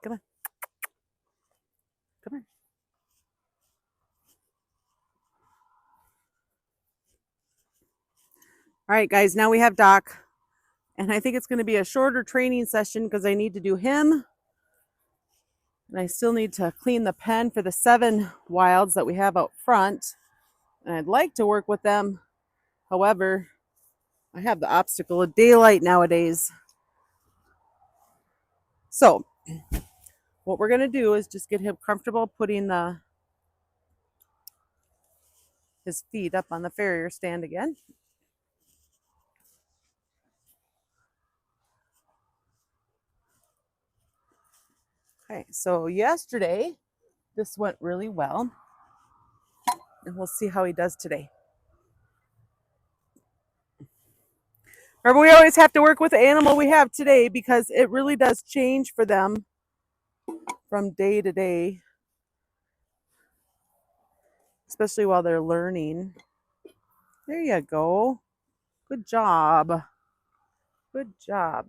Come on. Come on. All right, guys, now we have Doc. And I think it's going to be a shorter training session because I need to do him. And I still need to clean the pen for the 7 wilds that we have out front. And I'd like to work with them. However, I have the obstacle of daylight nowadays. So what we're going to do is just get him comfortable putting his feet up on the farrier stand again. Okay, so yesterday, this went really well. And we'll see how he does today. Remember, we always have to work with the animal we have today because it really does change for them from day to day, especially while they're learning. There you go. Good job. Good job.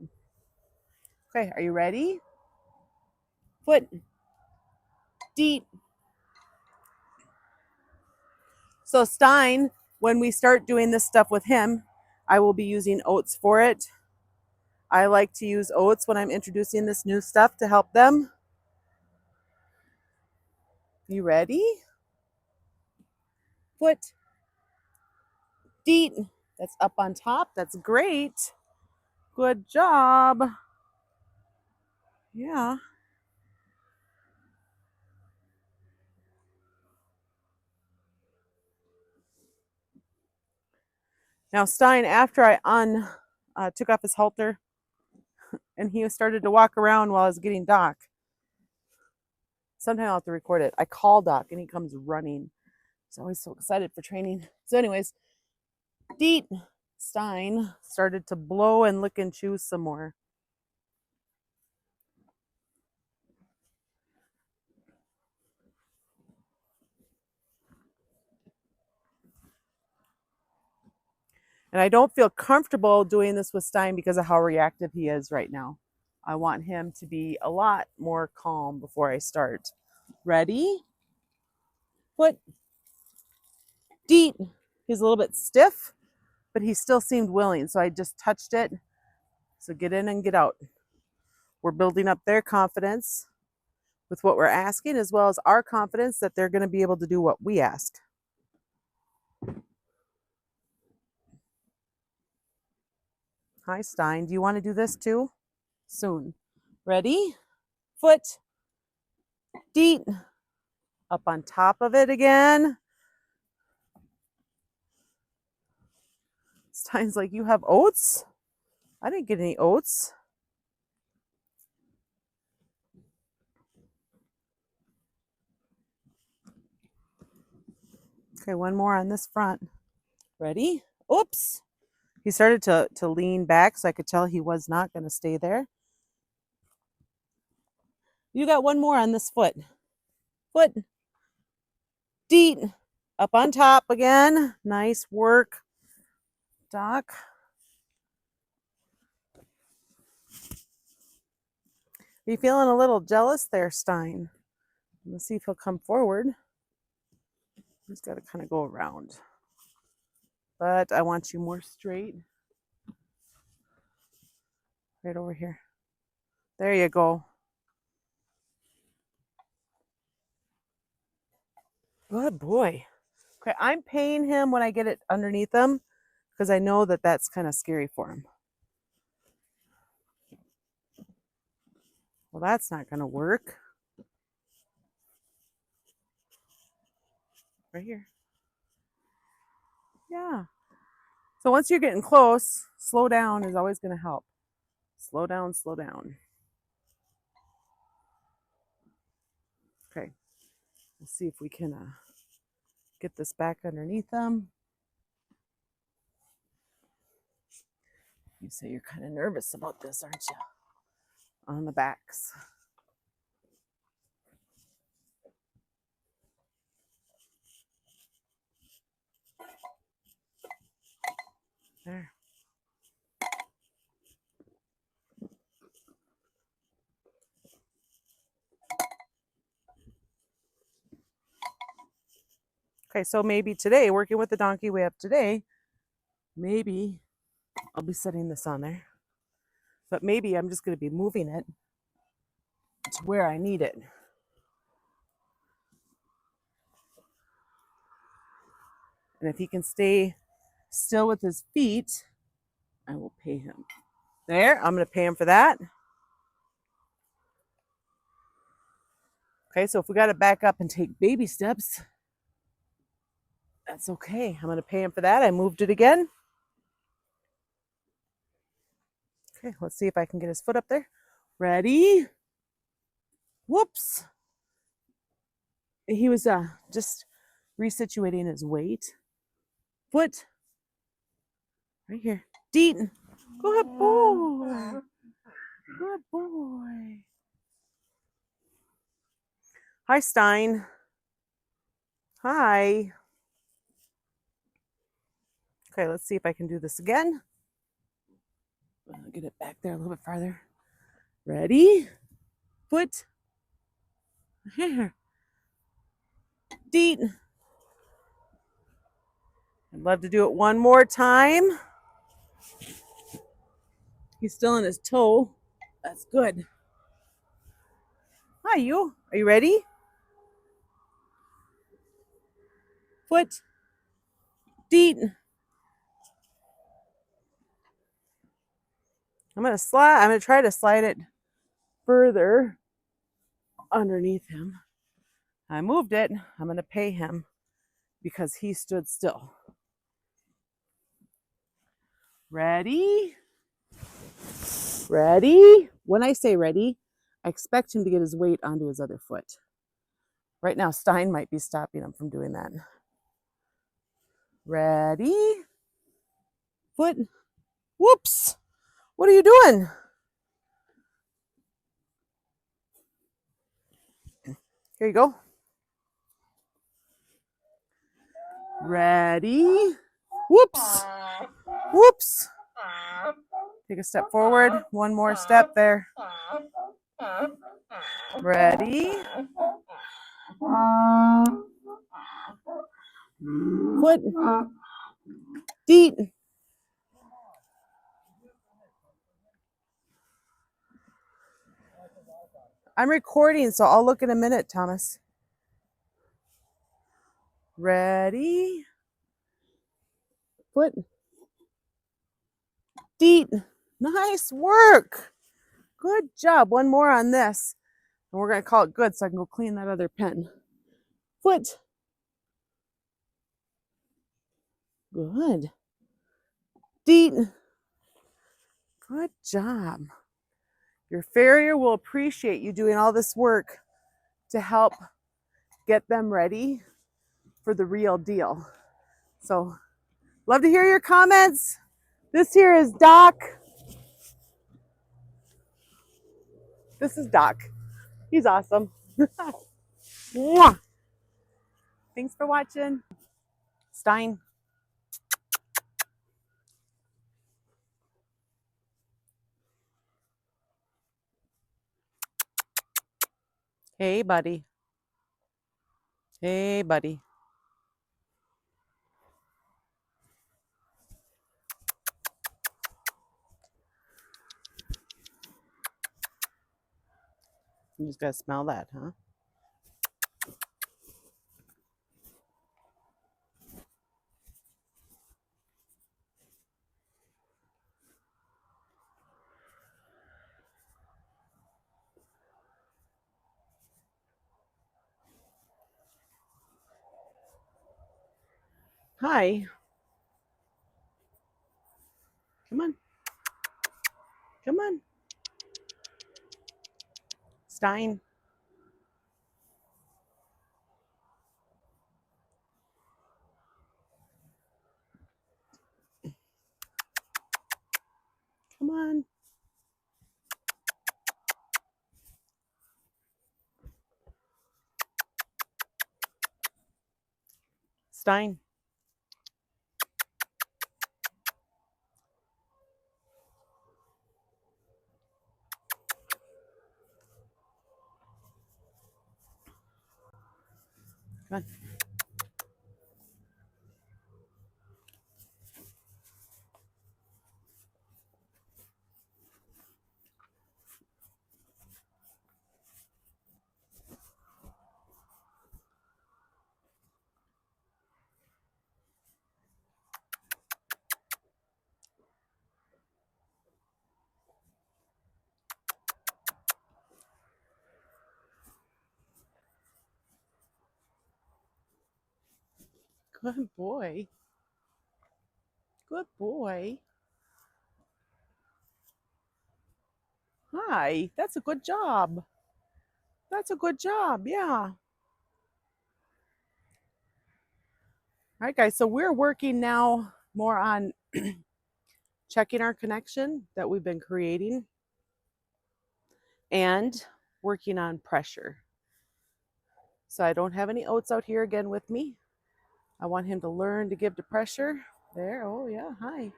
Okay, are you ready? Foot. Deep. So Stein, when we start doing this stuff with him, I will be using oats for it. I like to use oats when I'm introducing this new stuff to help them. You ready? Foot. Deep. That's up on top. That's great. Good job. Yeah. Now Stein, after I took off his halter and he started to walk around while I was getting Doc. Sometime I'll have to record it. I call Doc and he comes running. He's always so excited for training. So anyways, Deet Stein started to blow and lick and chew some more. And I don't feel comfortable doing this with Stein because of how reactive he is right now. I want him to be a lot more calm before I start. Ready? Foot. Deet. He's a little bit stiff, but he still seemed willing. So I just touched it. So get in and get out. We're building up their confidence with what we're asking, as well as our confidence that they're going to be able to do what we ask. Hi, Stein. Do you want to do this too? Soon. Ready? Foot. Deet. Up on top of it again. Stein's like, you have oats? I didn't get any oats. Okay, one more on this front. Ready? Oops. He started to lean back, so I could tell he was not going to stay there. You got one more on this foot. Foot. Deet. Up on top again. Nice work, Doc. Are you feeling a little jealous there, Stein? Let's see if he'll come forward. He's got to kind of go around. But I want you more straight. Right over here. There you go. Good boy. Okay, I'm paying him when I get it underneath him because I know that that's kind of scary for him. Well, that's not going to work. Right here. Yeah. So once you're getting close, slow down is always going to help. Slow down, slow down. Okay. Let's see if we can get this back underneath them. You say you're kind of nervous about this, aren't you? On the backs. There. Okay, so maybe today, working with the donkey we have today, maybe I'll be setting this on there. But maybe I'm just going to be moving it to where I need it. And if he can stay still with his feet, I will pay him. There, I'm going to pay him for that. Okay, so if we got to back up and take baby steps, that's okay. I'm going to pay him for that. I moved it again. Okay, let's see if I can get his foot up there. Ready? Whoops. He was just resituating his weight. Foot. Right here. Deaton. Good boy. Good boy. Hi, Stein. Hi. Okay, let's see if I can do this again. I'll get it back there a little bit farther. Ready? Foot. Here. Deet. I'd love to do it one more time. He's still in his toe. That's good. Hi, you. Are you ready? Foot. Deet. I'm going to try to slide it further underneath him. I moved it. I'm going to pay him because he stood still. Ready? Ready? When I say ready, I expect him to get his weight onto his other foot. Right now, Stein might be stopping him from doing that. Ready? Foot. Whoops. What are you doing? Here you go. Ready? Whoops. Whoops. Take a step forward. One more step there. Ready? Foot. Deet. I'm recording, so I'll look in a minute, Thomas. Ready? Foot. Deet. Nice work. Good job. One more on this. And we're going to call it good so I can go clean that other pen. Foot. Good. Deet. Good job. Your farrier will appreciate you doing all this work to help get them ready for the real deal. So, love to hear your comments. This here is Doc. This is Doc. He's awesome. Thanks for watching. Stein. Hey, buddy. Hey, buddy. You just gotta smell that, huh? Hi. Come on. Come on. Stein. Come on. Stein. Come on. Good boy. Good boy. Hi. That's a good job. That's a good job. Yeah. All right, guys. So we're working now more on checking our connection that we've been creating and working on pressure. So I don't have any oats out here again with me. I want him to learn to give to pressure. There. Oh, yeah. Hi.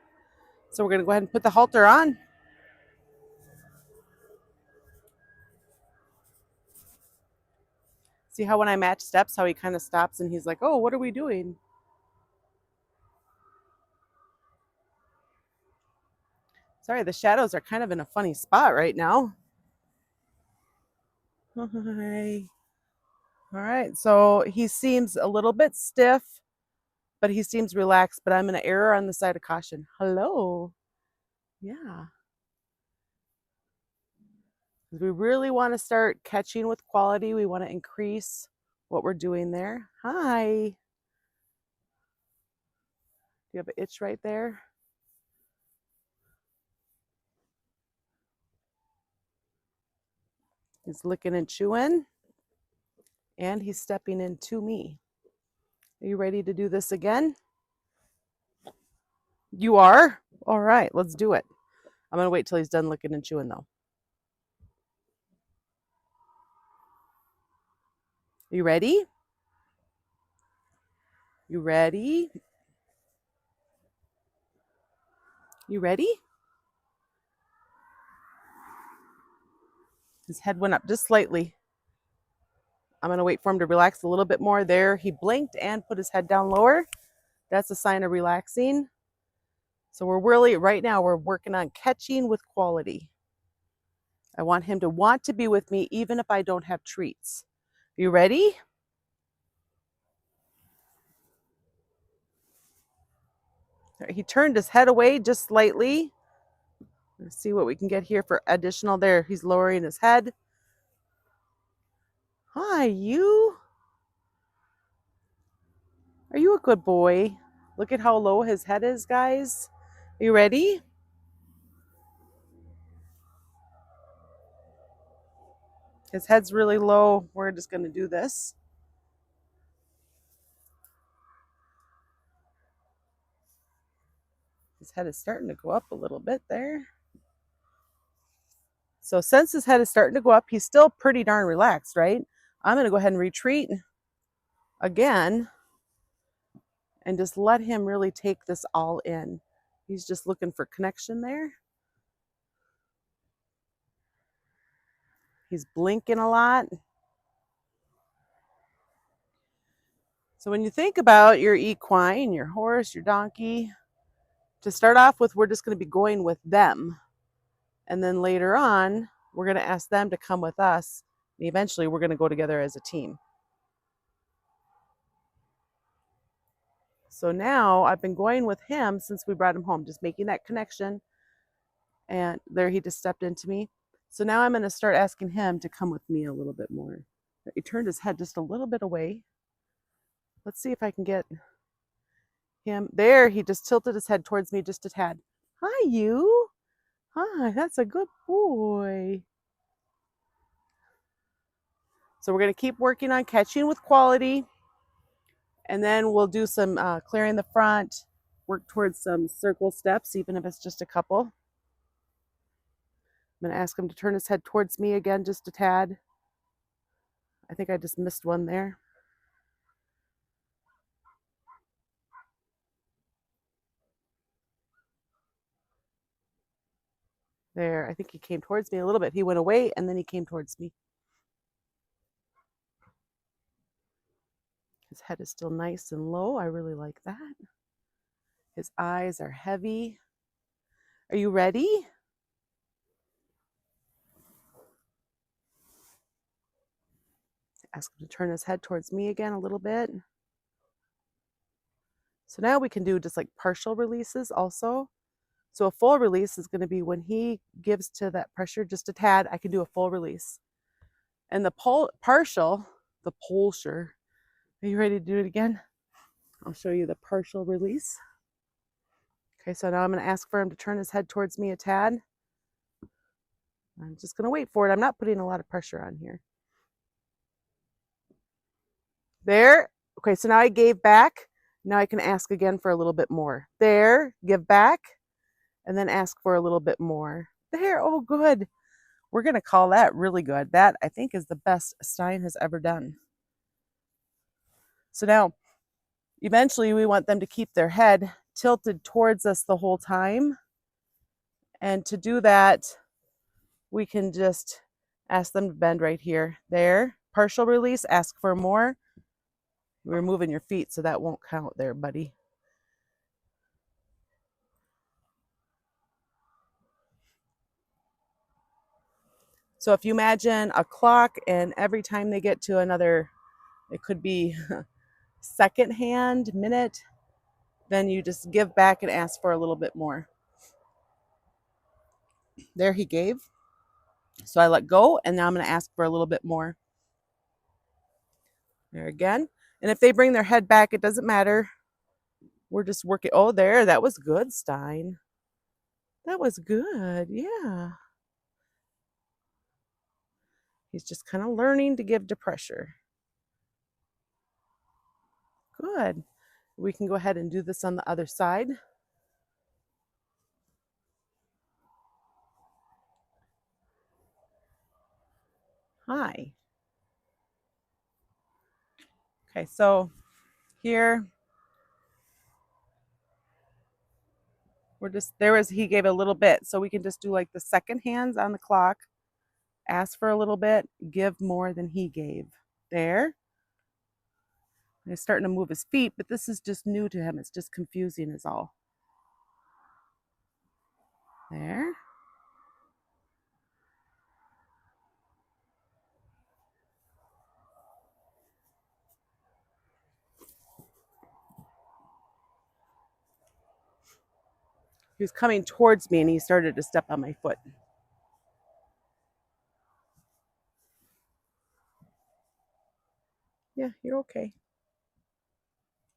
So we're going to go ahead and put the halter on. See how when I match steps, how he kind of stops and he's like, oh, what are we doing? Sorry, the shadows are kind of in a funny spot right now. Hi. All right, so he seems a little bit stiff, but he seems relaxed, but I'm going to err on the side of caution. Hello. Yeah. We really want to start catching with quality. We want to increase what we're doing there. Hi. Do you have an itch right there? He's licking and chewing, and he's stepping into me. Are you ready to do this again? You are? All right, let's do it. I'm going to wait till he's done licking and chewing, though. You ready? You ready? You ready? His head went up just slightly. I'm going to wait for him to relax a little bit more. There, he blinked and put his head down lower. That's a sign of relaxing. So we're really, right now, we're working on catching with quality. I want him to want to be with me even if I don't have treats. You ready? He turned his head away just slightly. Let's see what we can get here for additional there. He's lowering his head. Hi, you. Are you a good boy? Look at how low his head is, guys. Are you ready? His head's really low. We're just going to do this. His head is starting to go up a little bit there. So since his head is starting to go up, he's still pretty darn relaxed, right? I'm going to go ahead and retreat again and just let him really take this all in. He's just looking for connection there. He's blinking a lot. So when you think about your equine, your horse, your donkey, to start off with, we're just going to be going with them. And then later on, we're going to ask them to come with us. And eventually, we're going to go together as a team. So now I've been going with him since we brought him home, just making that connection. And there he just stepped into me. So now I'm going to start asking him to come with me a little bit more. He turned his head just a little bit away. Let's see if I can get him. There, he just tilted his head towards me just a tad. Hi, you. Hi, that's a good boy. So we're going to keep working on catching with quality. And then we'll do some clearing the front, work towards some circle steps, even if it's just a couple. I'm going to ask him to turn his head towards me again just a tad. I think I just missed one there. There, I think he came towards me a little bit. He went away and then he came towards me. His head is still nice and low. I really like that. His eyes are heavy. Are you ready? Ask him to turn his head towards me again a little bit. So now we can do just like partial releases also. So a full release is going to be when he gives to that pressure just a tad, I can do a full release. And the partial, the pulsure, are you ready to do it again? I'll show you the partial release. Okay, so now I'm going to ask for him to turn his head towards me a tad. I'm just going to wait for it. I'm not putting a lot of pressure on here. There. Okay, so now I gave back. Now I can ask again for a little bit more. There, give back, and then ask for a little bit more. There, oh good. We're going to call that really good. That, I think, is the best Stein has ever done. So now, eventually we want them to keep their head tilted towards us the whole time. And to do that, we can just ask them to bend right here. There, partial release, ask for more. You're moving your feet, so that won't count there, buddy. So if you imagine a clock, and every time they get to another, it could be second hand, minute, then you just give back and ask for a little bit more. There he gave. So I let go, and now I'm going to ask for a little bit more. There again. And if they bring their head back, it doesn't matter. We're just working. Oh, there. That was good, Stein. That was good. Yeah. He's just kind of learning to give to pressure. Good. We can go ahead and do this on the other side. Hi. Okay, so here we're just, he gave a little bit. So we can just do like the second hands on the clock, ask for a little bit, give more than he gave. There. He's starting to move his feet, but this is just new to him. It's just confusing is all. There. He was coming towards me and he started to step on my foot. Yeah, you're okay.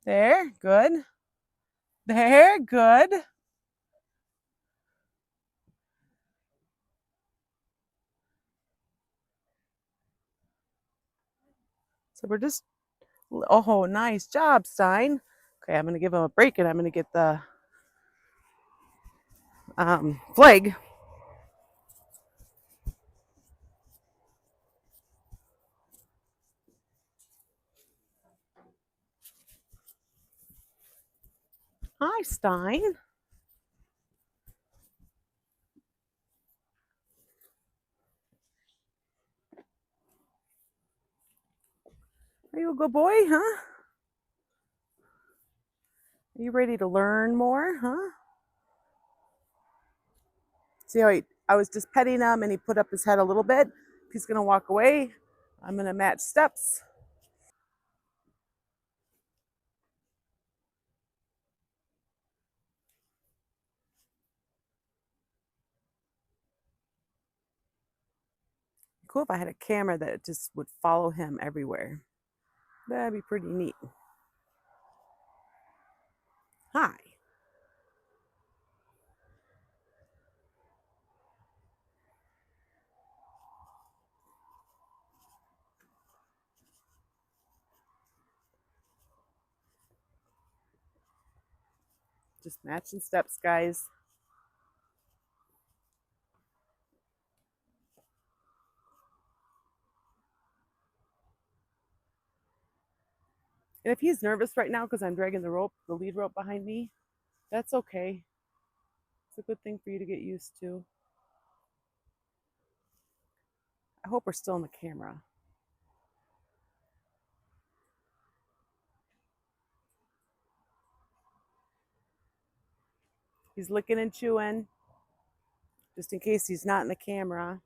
There, good. There, good. So we're just, oh, nice job, Stein. Okay, I'm going to give him a break and I'm going to get the flag. Hi, Stein. Are you a good boy, huh? Are you ready to learn more, huh? See how I was just petting him and he put up his head a little bit. If he's going to walk away, I'm going to match steps. Cool if I had a camera that just would follow him everywhere. That'd be pretty neat. Hi. Just matching steps, guys. And if he's nervous right now because I'm dragging the lead rope behind me, that's okay. It's a good thing for you to get used to. I hope we're still in the camera. He's licking and chewing, just in case he's not in the camera.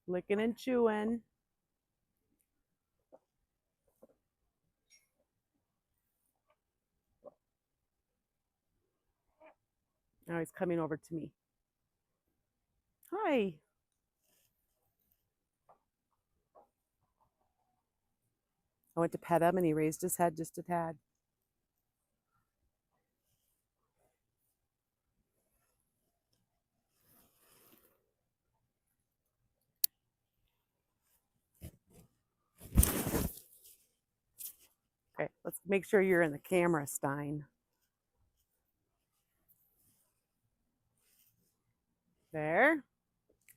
Licking and chewing. Now he's coming over to me. Hi. I went to pet him and he raised his head just a tad. Okay, let's make sure you're in the camera, Stein. There.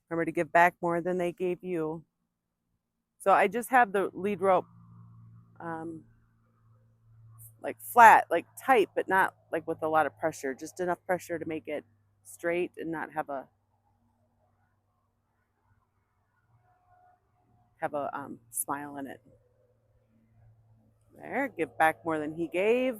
Remember to give back more than they gave you. So I just have the lead rope like flat, like tight, but not like with a lot of pressure. Just enough pressure to make it straight and not have a smile in it. There, give back more than he gave.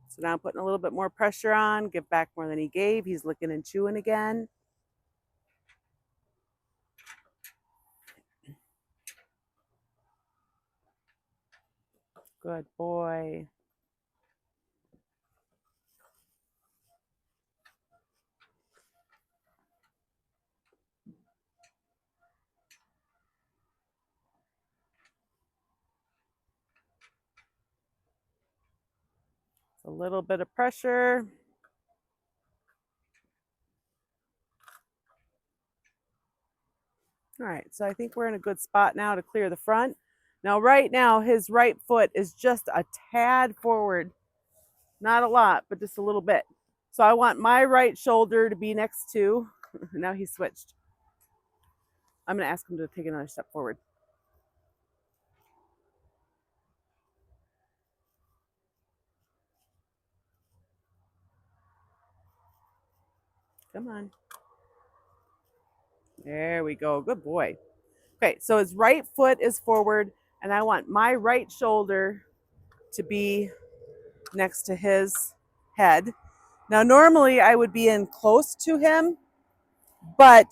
So now I'm putting a little bit more pressure on, give back more than he gave. He's licking and chewing again. Good boy. A little bit of pressure. All right, so I think we're in a good spot now to clear the front. Now, right now, his right foot is just a tad forward. Not a lot, but just a little bit. So I want my right shoulder to be next to, now he switched. I'm gonna ask him to take another step forward. Come on. There we go, good boy. Okay, so his right foot is forward and I want my right shoulder to be next to his head. Now, normally I would be in close to him, but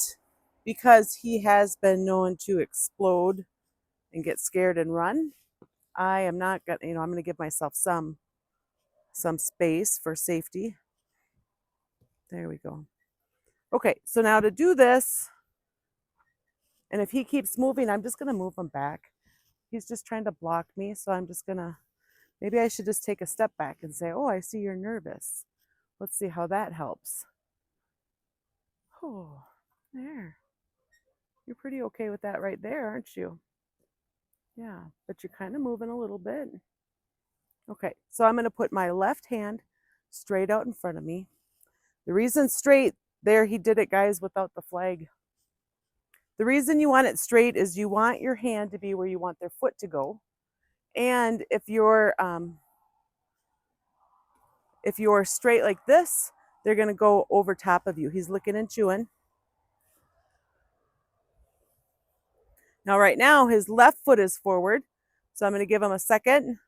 because he has been known to explode and get scared and run, I am not gonna, I'm gonna give myself some space for safety. There we go. Okay, so now to do this, and if he keeps moving, I'm just gonna move him back. He's just trying to block me, so I'm just gonna, maybe I should just take a step back and say, oh, I see you're nervous. Let's see how that helps. Oh, there. You're pretty okay with that right there, aren't you? Yeah, but you're kind of moving a little bit. Okay, so I'm gonna put my left hand straight out in front of me. The reason straight, there he did it, guys, without the flag. The reason you want it straight is you want your hand to be where you want their foot to go. And if you're straight like this, they're gonna go over top of you. He's licking and chewing. Now, right now, his left foot is forward. So I'm gonna give him a second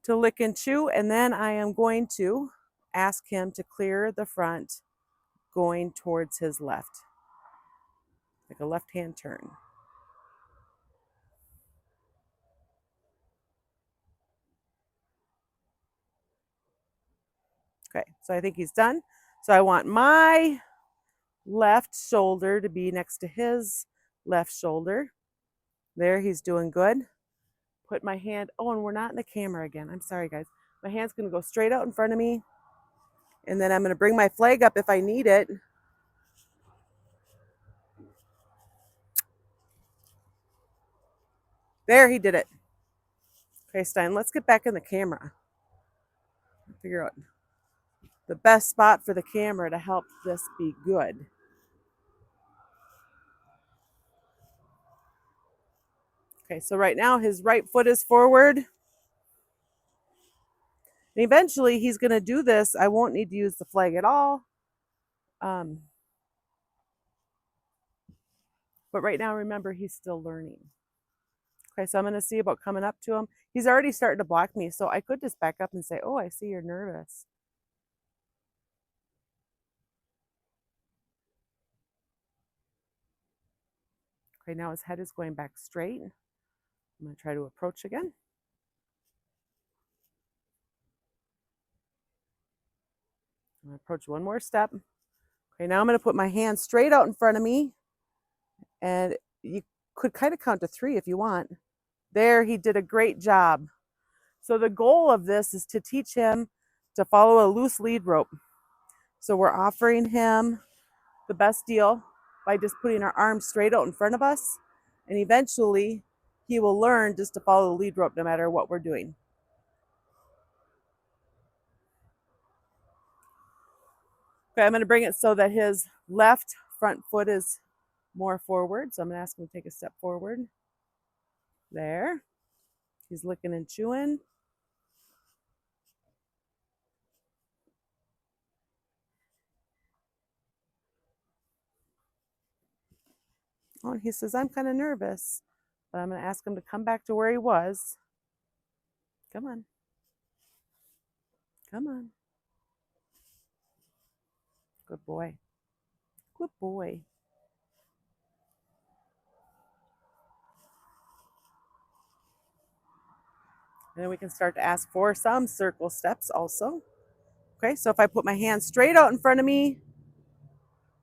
to lick and chew, and then I am going to ask him to clear the front going towards his left, like a left-hand turn. Okay, so I think he's done. So I want my left shoulder to be next to his left shoulder. There, he's doing good. Put my hand, oh, and we're not in the camera again. I'm sorry, guys. My hand's gonna go straight out in front of me. And then I'm gonna bring my flag up if I need it. There, he did it. Okay, Stein, let's get back in the camera. Figure out the best spot for the camera to help this be good. Okay, so right now his right foot is forward. And eventually he's going to do this. I won't need to use the flag at all. But right now, remember, he's still learning. Okay, so I'm going to see about coming up to him. He's already starting to block me, so I could just back up and say, oh, I see you're nervous. Okay, now his head is going back straight. I'm going to try to approach again. I'm going to approach one more step. Okay, now I'm going to put my hand straight out in front of me. And you could kind of count to 3 if you want. There, he did a great job. So the goal of this is to teach him to follow a loose lead rope. So we're offering him the best deal by just putting our arms straight out in front of us. And eventually, he will learn just to follow the lead rope no matter what we're doing. Okay, I'm going to bring it so that his left front foot is more forward. So I'm going to ask him to take a step forward. There. He's licking and chewing. Oh, and he says, I'm kind of nervous, but I'm going to ask him to come back to where he was. Come on. Come on. Good boy. Good boy. And then we can start to ask for some circle steps also. Okay, so if I put my hand straight out in front of me,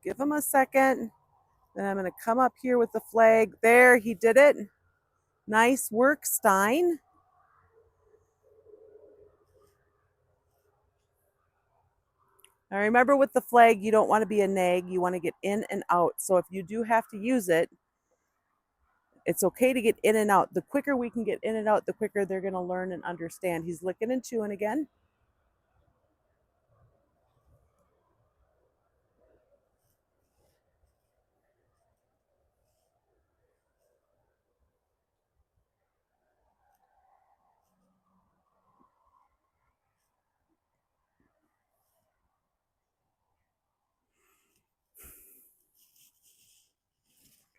give him a second. Then I'm going to come up here with the flag. There, he did it. Nice work, Stein. Now remember, with the flag, you don't want to be a nag. You want to get in and out. So if you do have to use it, it's okay to get in and out. The quicker we can get in and out, the quicker they're going to learn and understand. He's licking and chewing again.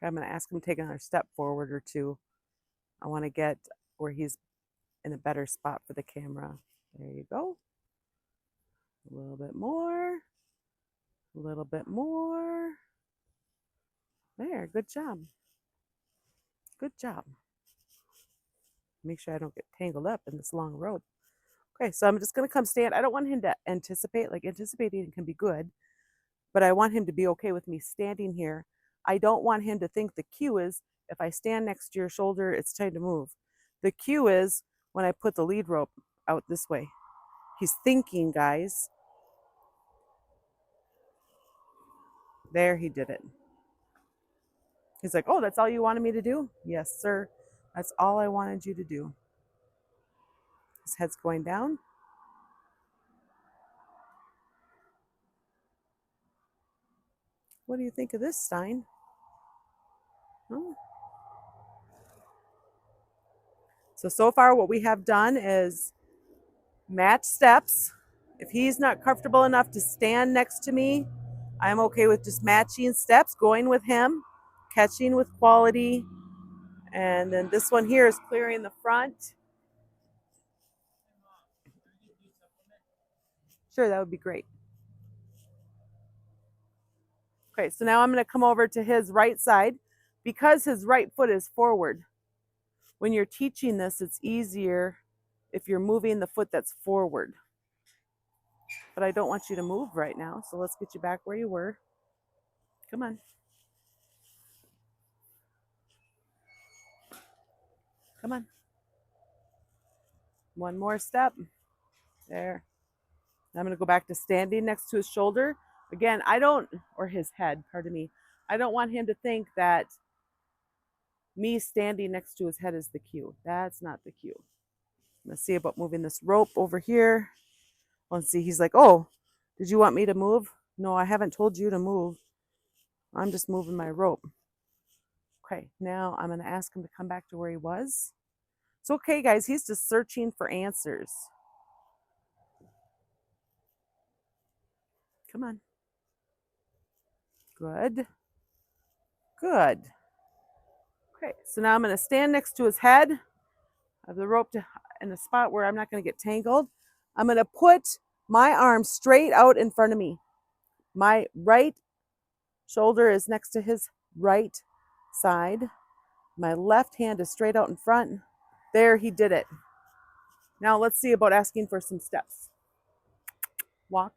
I'm going to ask him to take another step forward or 2. I want to get where he's in a better spot for the camera. There you go. A little bit more. A little bit more. There, good job. Good job. Make sure I don't get tangled up in this long rope. Okay, so I'm just going to come stand. I don't want him to anticipate. Like, anticipating can be good, but I want him to be okay with me standing here. I don't want him to think the cue is, if I stand next to your shoulder, it's time to move. The cue is when I put the lead rope out this way. He's thinking, guys. There, he did it. He's like, oh, that's all you wanted me to do? Yes, sir. That's all I wanted you to do. His head's going down. What do you think of this, Stein? Oh. So far what we have done is match steps. If he's not comfortable enough to stand next to me, I'm okay with just matching steps, going with him, catching with quality. And then this one here is clearing the front. Sure, that would be great. Okay, so now I'm going to come over to his right side. Because his right foot is forward, when you're teaching this, it's easier if you're moving the foot that's forward. But I don't want you to move right now, so let's get you back where you were. Come on. Come on. One more step. There. I'm going to go back to standing next to his shoulder. Again, or his head, pardon me. I don't want him to think that me standing next to his head is the cue. That's not the cue. Let's see about moving this rope over here. Let's see, he's like, oh, did you want me to move? No, I haven't told you to move. I'm just moving my rope. Okay, now I'm going to ask him to come back to where he was. It's okay, guys. He's just searching for answers. Come on. Good. Good. Okay, so now I'm going to stand next to his head. I have the rope in a spot where I'm not going to get tangled. I'm going to put my arm straight out in front of me. My right shoulder is next to his right side. My left hand is straight out in front. There, he did it. Now let's see about asking for some steps. Walk.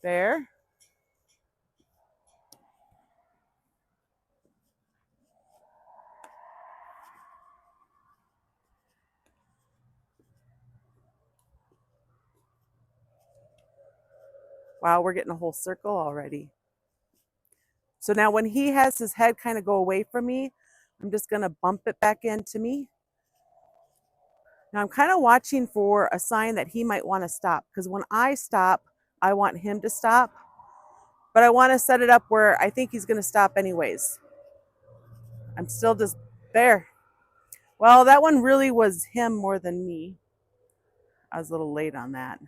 There. Wow, we're getting a whole circle already. So now when he has his head kind of go away from me, I'm just going to bump it back into me. Now I'm kind of watching for a sign that he might want to stop, because when I stop, I want him to stop, but I want to set it up where I think he's going to stop anyways. I'm still just there. Well, that one really was him more than me. I was a little late on that.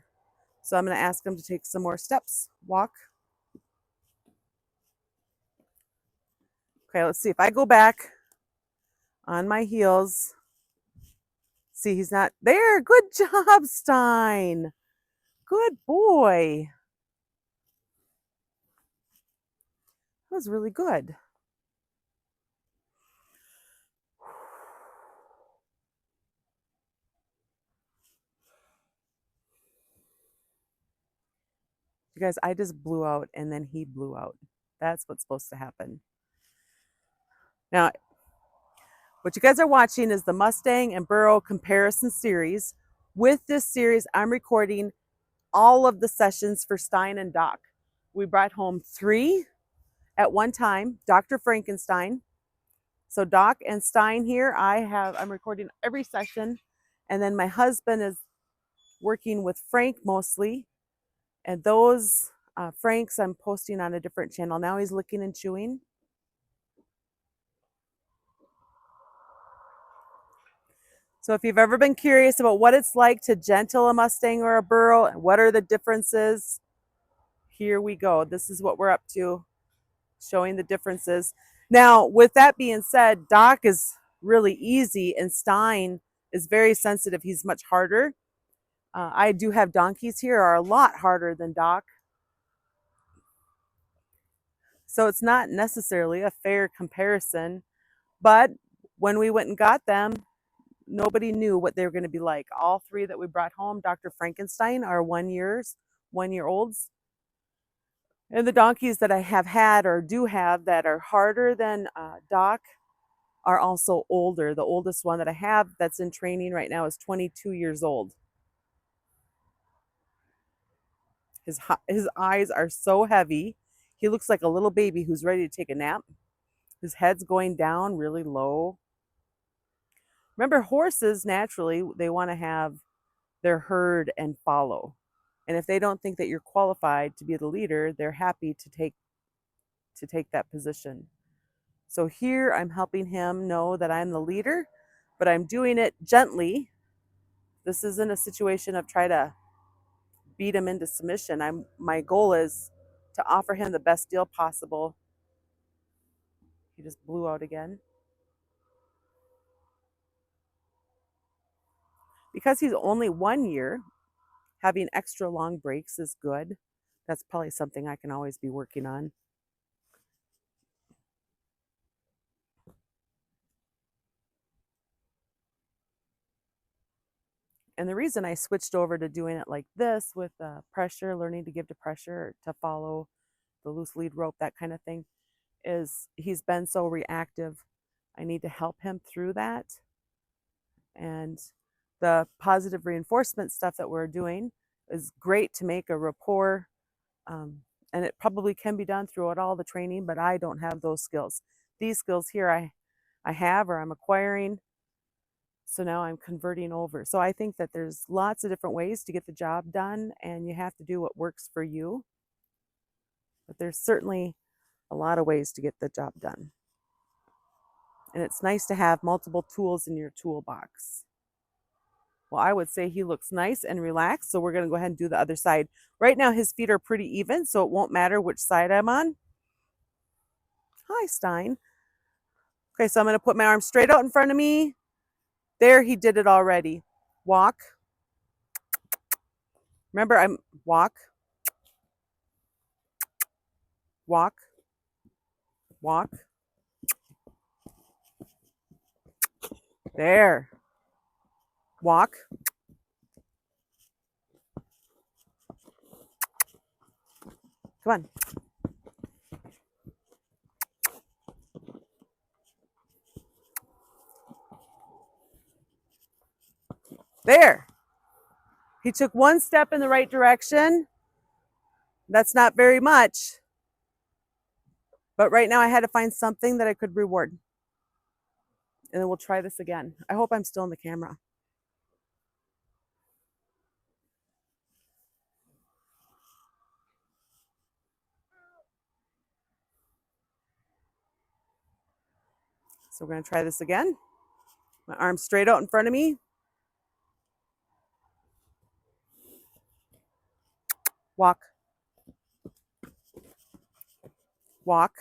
So I'm going to ask him to take some more steps. Walk. Okay, let's see. If I go back on my heels, see, he's not there. Good job, Stein. Good boy. That was really good. You guys, I just blew out and then he blew out. That's what's supposed to happen. Now, what you guys are watching is the Mustang and Burro comparison series. With this series, I'm recording all of the sessions for Stein and Doc. We brought home 3 at one time, Dr. Frankenstein. So Doc and Stein here, I'm recording every session. And then my husband is working with Frank mostly. And those Franks I'm posting on a different channel. Now he's licking and chewing. So if you've ever been curious about what it's like to gentle a Mustang or a Burro, what are the differences, here we go. This is what we're up to, showing the differences. Now, with that being said, Doc is really easy and Stein is very sensitive. He's much harder. I do have donkeys here are a lot harder than Doc. So it's not necessarily a fair comparison, but when we went and got them, nobody knew what they were going to be like. All 3 that we brought home, Dr. Frankenstein, are 1-year-olds. And the donkeys that I have had or do have that are harder than Doc are also older. The oldest one that I have that's in training right now is 22 years old. His eyes are so heavy. He looks like a little baby who's ready to take a nap. His head's going down really low. Remember, horses, naturally, they want to have their herd and follow. And if they don't think that you're qualified to be the leader, they're happy to take that position. So here I'm helping him know that I'm the leader, but I'm doing it gently. This isn't a situation of try to beat him into submission. My goal is to offer him the best deal possible. He just blew out again. Because he's only 1 year, having extra long breaks is good. That's probably something I can always be working on. And the reason I switched over to doing it like this with pressure, learning to give to pressure, to follow the loose lead rope, that kind of thing, is he's been so reactive. I need to help him through that. And the positive reinforcement stuff that we're doing is great to make a rapport. And it probably can be done throughout all the training, but I don't have those skills. These skills here I have, or I'm acquiring. So now I'm converting over. So I think that there's lots of different ways to get the job done, and you have to do what works for you. But there's certainly a lot of ways to get the job done. And it's nice to have multiple tools in your toolbox. Well, I would say he looks nice and relaxed, so we're going to go ahead and do the other side. Right now his feet are pretty even, so it won't matter which side I'm on. Hi, Stein. Okay, so I'm going to put my arm straight out in front of me. There, he did it already. Walk. Remember, walk, walk, walk, There. Walk. Come on. There. He took one step in the right direction. That's not very much. But right now I had to find something that I could reward. And then we'll try this again. I hope I'm still in the camera. So we're going to try this again. My arms straight out in front of me. Walk. Walk.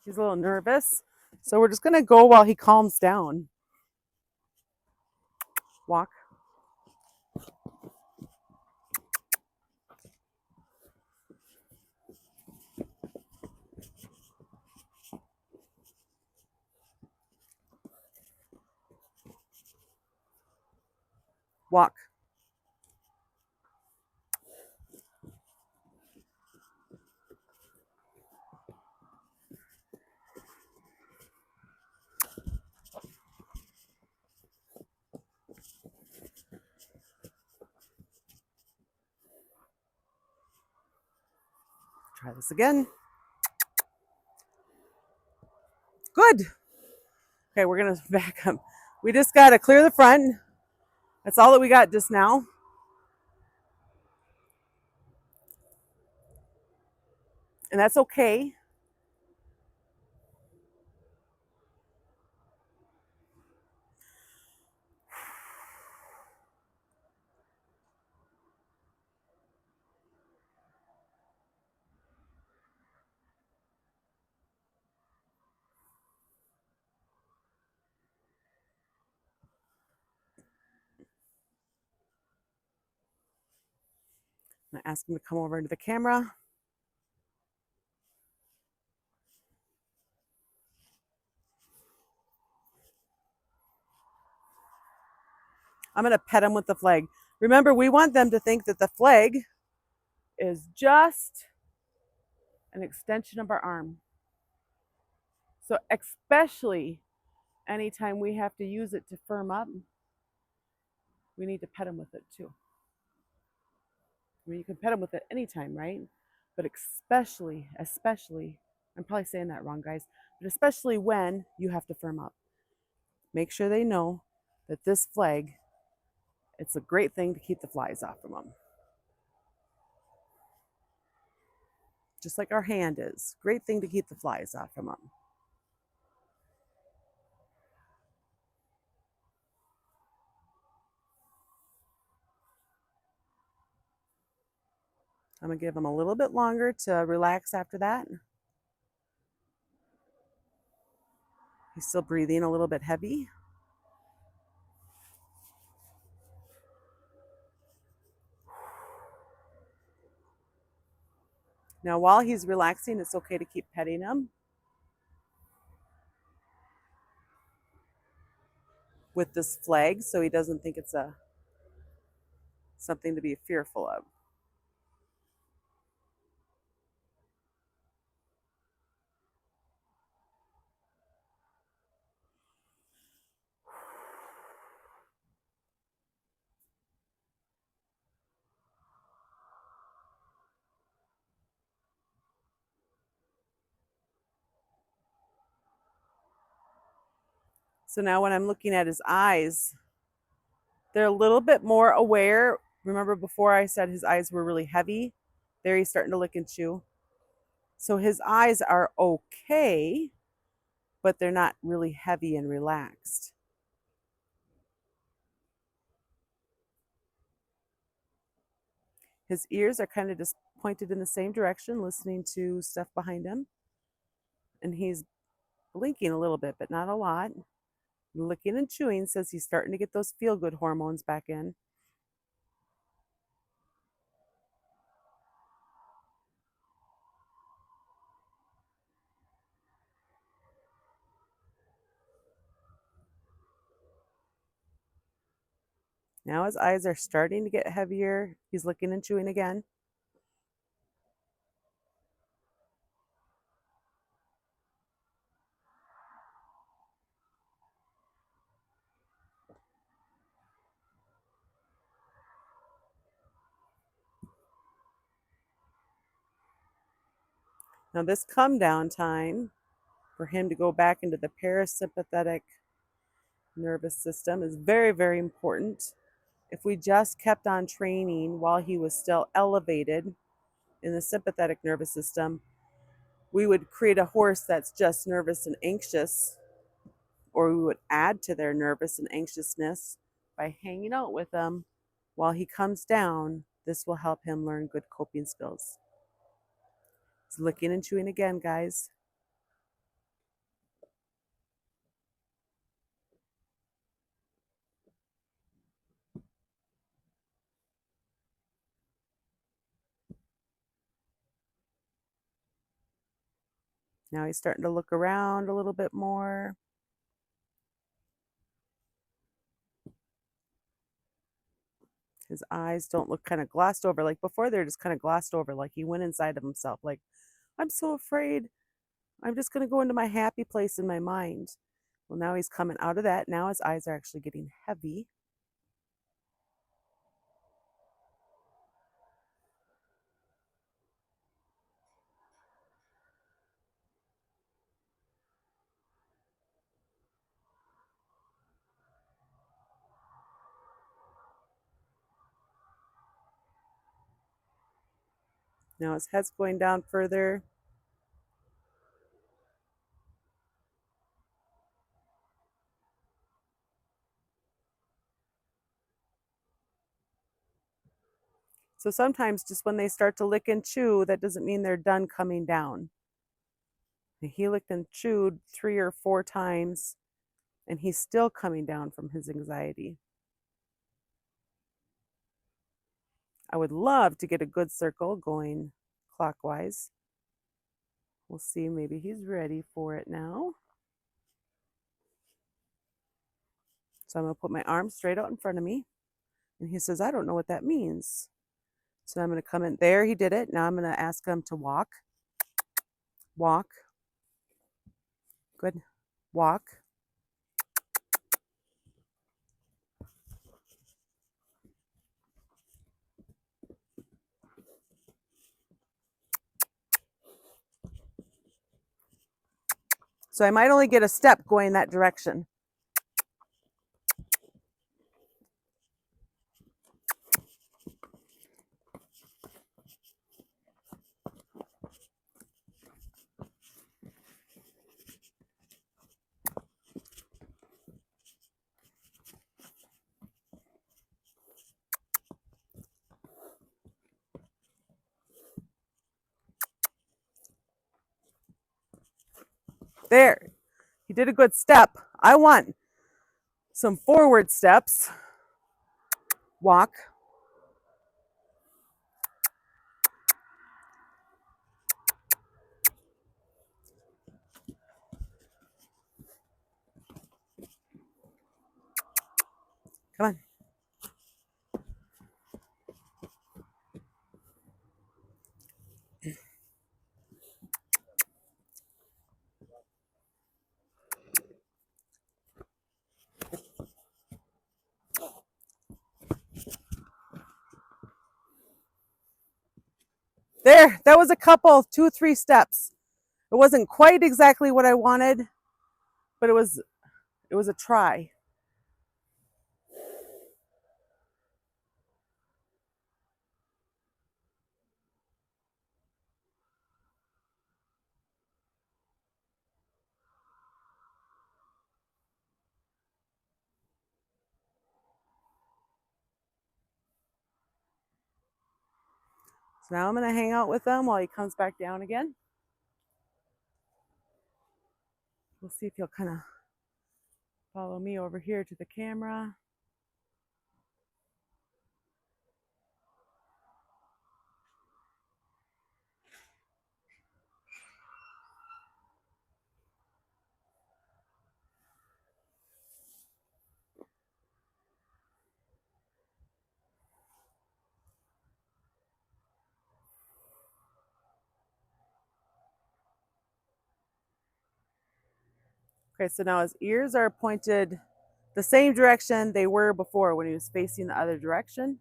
He's a little nervous. So we're just going to go while he calms down. Walk. Walk. Try this again. Good. Okay, we're going to back up. We just got to clear the front. That's all that we got just now. And that's okay. I'm going to ask him to come over into the camera. I'm going to pet him with the flag. Remember, we want them to think that the flag is just an extension of our arm. So especially anytime we have to use it to firm up, we need to pet him with it too. I mean, you can pet him with it anytime, right? But especially, I'm probably saying that wrong, guys, but especially when you have to firm up. Make sure they know that this flag, it's a great thing to keep the flies off from them. Just like our hand is. Great thing to keep the flies off from them. I'm going to give him a little bit longer to relax after that. He's still breathing a little bit heavy. Now, while he's relaxing, it's okay to keep petting him with this flag so he doesn't think it's something to be fearful of. So now when I'm looking at his eyes, they're a little bit more aware. Remember before I said his eyes were really heavy? There he's starting to lick and chew. So his eyes are okay, but they're not really heavy and relaxed. His ears are kind of just pointed in the same direction, listening to stuff behind him. And he's blinking a little bit, but not a lot. Licking and chewing says he's starting to get those feel-good hormones back in. Now his eyes are starting to get heavier. He's licking and chewing again. Now this come down time for him to go back into the parasympathetic nervous system is very, very important. If we just kept on training while he was still elevated in the sympathetic nervous system, we would create a horse that's just nervous and anxious, or we would add to their nervous and anxiousness by hanging out with them while he comes down. This will help him learn good coping skills. He's licking and chewing again, guys. Now he's starting to look around a little bit more. His eyes don't look kind of glossed over. Like before, they're just kind of glossed over, like he went inside of himself. Like, I'm so afraid. I'm just going to go into my happy place in my mind. Well, now he's coming out of that. Now his eyes are actually getting heavy. Now his head's going down further. So sometimes just when they start to lick and chew, that doesn't mean they're done coming down. He licked and chewed 3 or 4 times, and he's still coming down from his anxiety. I would love to get a good circle going clockwise. We'll see, maybe he's ready for it now. So I'm going to put my arm straight out in front of me. And he says, I don't know what that means. So I'm going to come in. There, he did it. Now I'm going to ask him to walk. Walk. Good. Walk. So I might only get a step going that direction. There. He did a good step. I want some forward steps. Walk. Come on. There, that was a couple, 2, 3 steps. It wasn't quite exactly what I wanted, but it was a try. So now I'm going to hang out with him while he comes back down again. We'll see if he'll kind of follow me over here to the camera. Okay, so now his ears are pointed the same direction they were before when he was facing the other direction.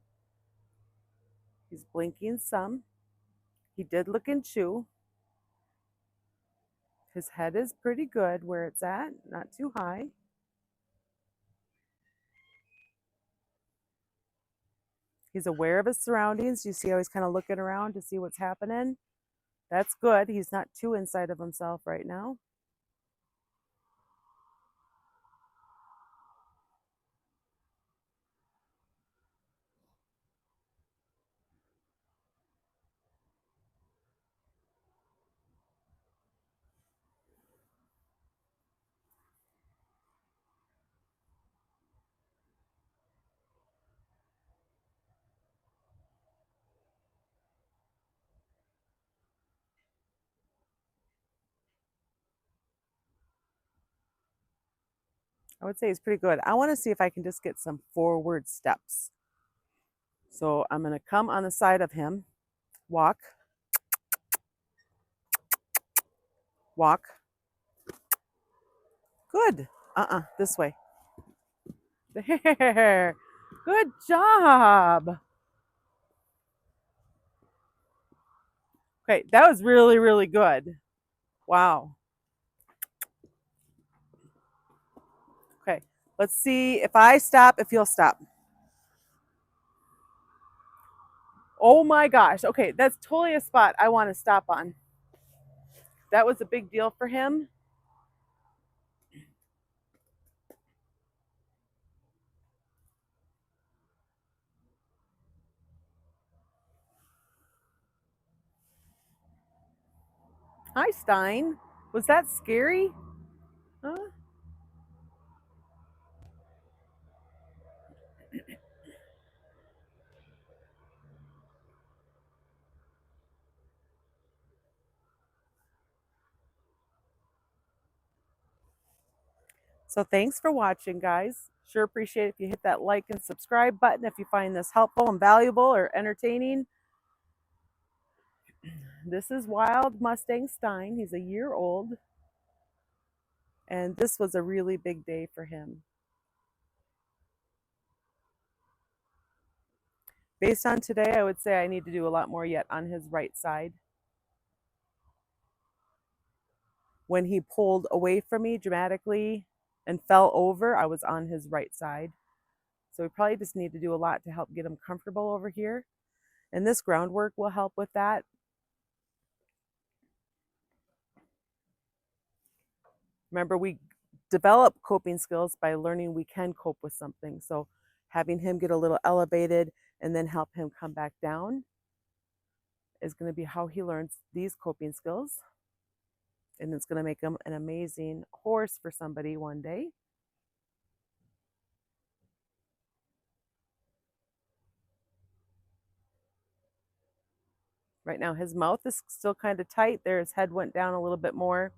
He's blinking some. He did look and chew. His head is pretty good where it's at, not too high. He's aware of his surroundings. You see how he's kind of looking around to see what's happening? That's good. He's not too inside of himself right now. I would say he's pretty good. I want to see if I can just get some forward steps. So I'm going to come on the side of him, walk, walk. Good. This way. There. Good job. Okay, that was really, really good. Wow. Okay, let's see if I stop, if you'll stop. Oh my gosh. Okay, that's totally a spot I want to stop on. That was a big deal for him. Hi, Stein. Was that scary? Huh? So thanks for watching, guys. Sure appreciate it if you hit that like and subscribe button if you find this helpful and valuable or entertaining. This is Wild Mustang Stein. He's a year old. And this was a really big day for him. Based on today, I would say I need to do a lot more yet on his right side. When he pulled away from me dramatically and fell over, I was on his right side. So we probably just need to do a lot to help get him comfortable over here. And this groundwork will help with that. Remember, we develop coping skills by learning we can cope with something. So having him get a little elevated and then help him come back down is going to be how he learns these coping skills. And it's going to make him an amazing horse for somebody one day. Right now, his mouth is still kind of tight there. His head went down a little bit more.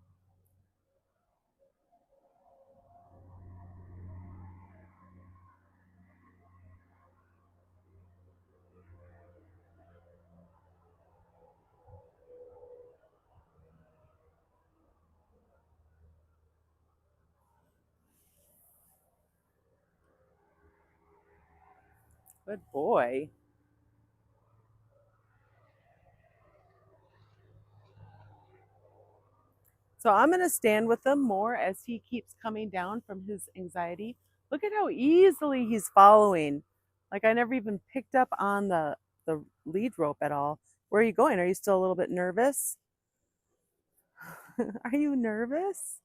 Good boy. So I'm going to stand with him more as he keeps coming down from his anxiety. Look at how easily he's following. Like I never even picked up on the lead rope at all. Where are you going? Are you still a little bit nervous? Are you nervous?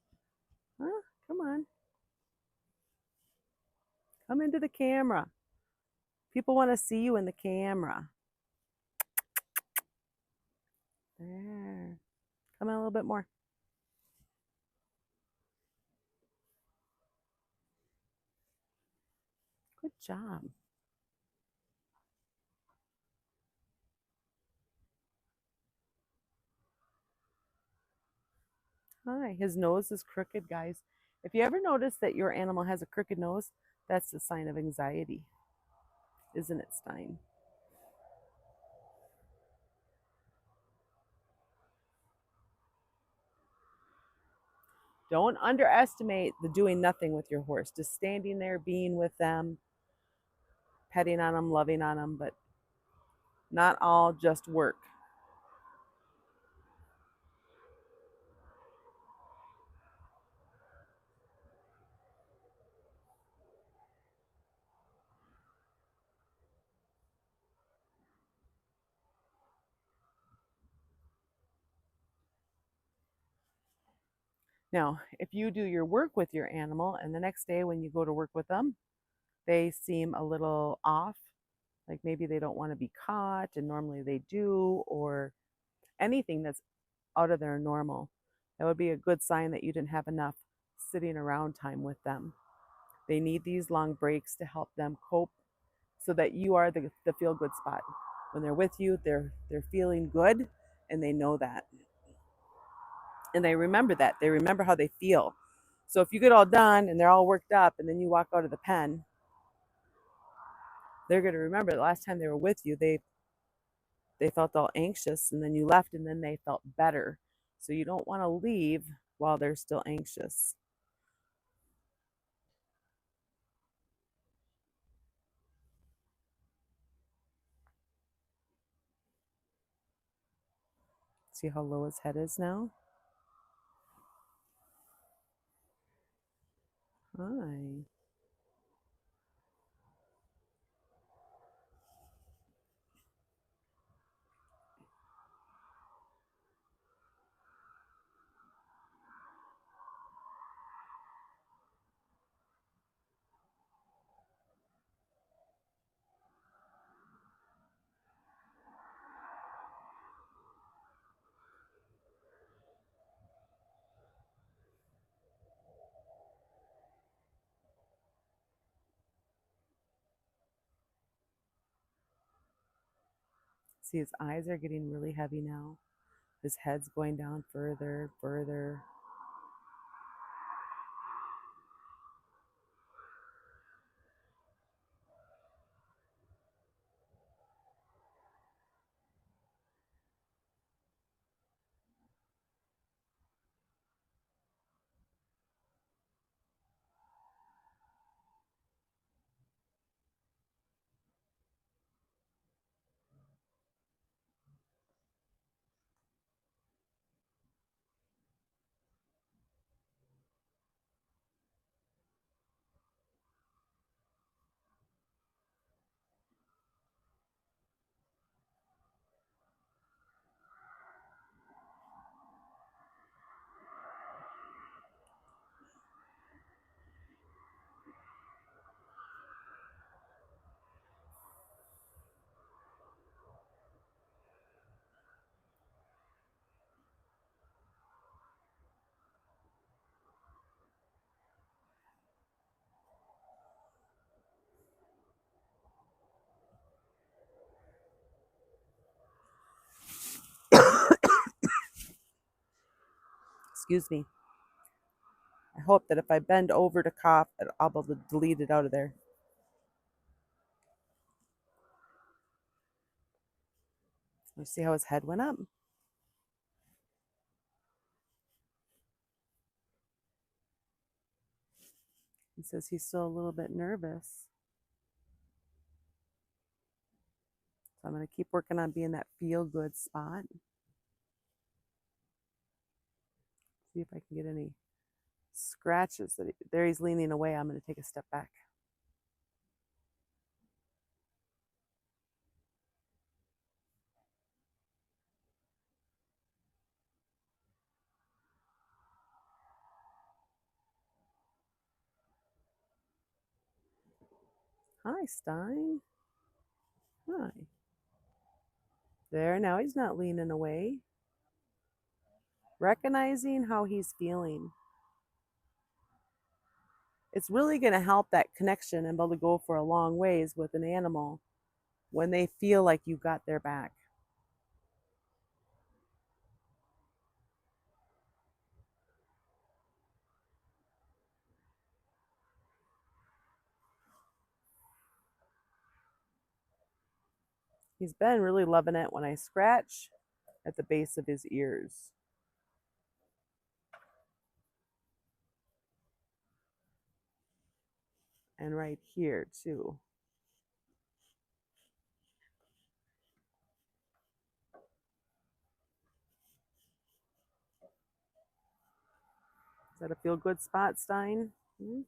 Huh? Come on. Come into the camera. People want to see you in the camera. There. Come in a little bit more. Good job. Hi. His nose is crooked, guys. If you ever notice that your animal has a crooked nose, that's a sign of anxiety. Isn't it, Stein? Don't underestimate the doing nothing with your horse. Just standing there, being with them, petting on them, loving on them, but not all just work. Now, if you do your work with your animal and the next day when you go to work with them, they seem a little off, like maybe they don't want to be caught and normally they do, or anything that's out of their normal, that would be a good sign that you didn't have enough sitting around time with them. They need these long breaks to help them cope so that you are the feel good spot. When they're with you, they're feeling good and they know that. And they remember that. They remember how they feel. So if you get all done and they're all worked up and then you walk out of the pen, they're going to remember the last time they were with you, they felt all anxious and then you left and then they felt better. So you don't want to leave while they're still anxious. See how low his head is now? Hi. See, his eyes are getting really heavy now. His head's going down further, further. Excuse me. I hope that if I bend over to cough, I'll be able to delete it out of there. You see how his head went up? He says he's still a little bit nervous. So I'm going to keep working on being that feel good spot. See if I can get any scratches. There he's leaning away. I'm going to take a step back. Hi, Stein. Hi. There, now he's not leaning away. Recognizing how he's feeling. It's really going to help that connection and be able to go for a long ways with an animal when they feel like you got their back. He's been really loving it when I scratch at the base of his ears. and right here too. Is that a feel good spot, Stein? Hmm?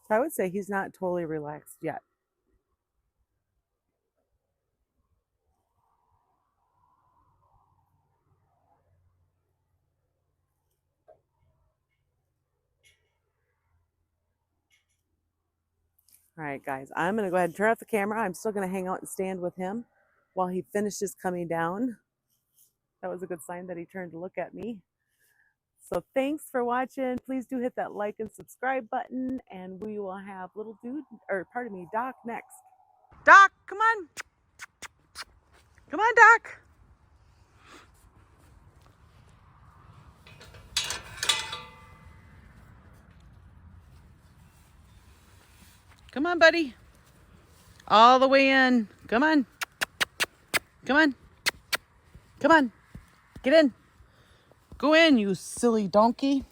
So I would say he's not totally relaxed yet. All right, guys, I'm going to go ahead and turn off the camera. I'm still going to hang out and stand with him while he finishes coming down. That was a good sign that he turned to look at me. So thanks for watching. Please do hit that like and subscribe button, and we will have little dude, or pardon me, Doc next. Doc, come on. Come on, Doc. Come on, buddy. All the way in. Come on. Come on. Come on. Get in. Go in, you silly donkey.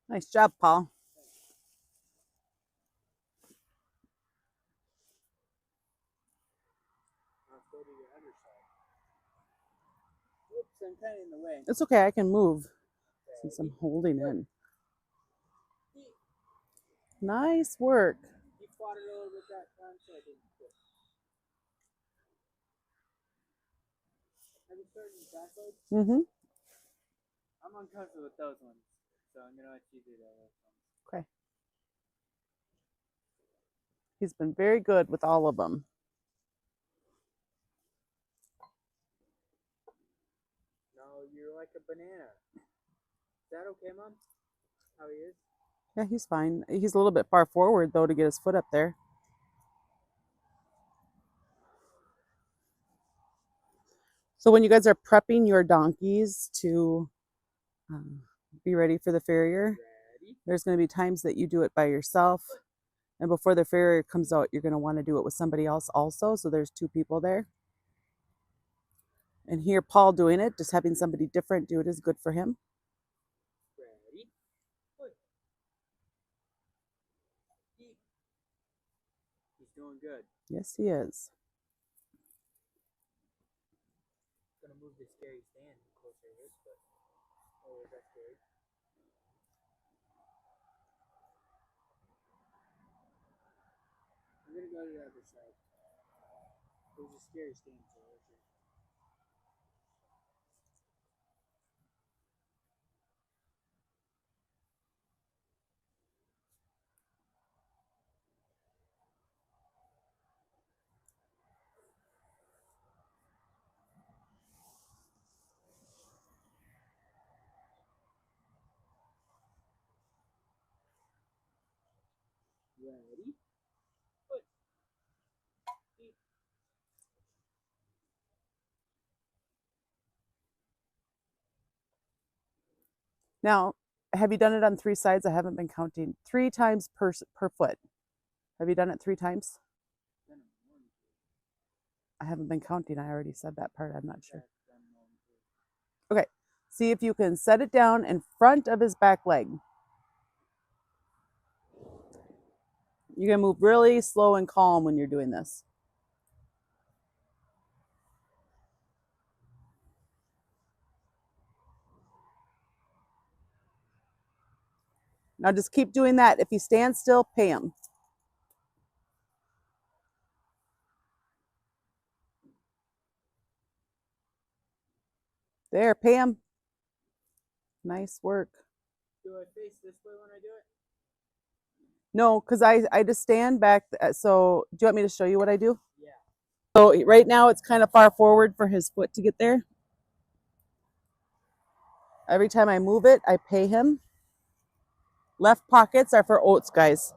Nice job, Paul. I'm kind of in the way. It's okay, I can move since I'm holding in. Nice work. He fought it a little bit that time, so I didn't quit. Have you started in backloads? Mm-hmm. I'm uncomfortable with those ones, so I'm gonna let you do those ones. Okay. He's been very good with all of them. No, you're like a banana. Is that okay, Mom? How he is? Yeah, he's fine. He's a little bit far forward, though, to get his foot up there. So when you guys are prepping your donkeys to be ready for the farrier, there's going to be times that you do it by yourself. And before the farrier comes out, you're going to want to do it with somebody else also. So there's two people there. And here, Paul doing it, just having somebody different do it is good for him. Ready? He's doing good. Yes, he is. I'm gonna move this scary stand closer to this, but oh, is that scary? I'm gonna go to the other side. There's a scary stand over here. Ready? Foot. Feet. Now, have you done it on 3 sides? I haven't been counting. 3 times per foot. Have you done it 3 times? Done it more than 2. I haven't been counting. I already said that part. I'm not sure. That's done more than 2. Okay. See if you can set it down in front of his back leg. You're going to move really slow and calm when you're doing this. Now just keep doing that. If he stands still, pay him. There, pay him. Nice work. Do I face this way when I do it? No, because I just stand back. So do you want me to show you what I do? Yeah. So right now it's kind of far forward for his foot to get there. Every time I move it, I pay him. Left pockets are for oats, guys.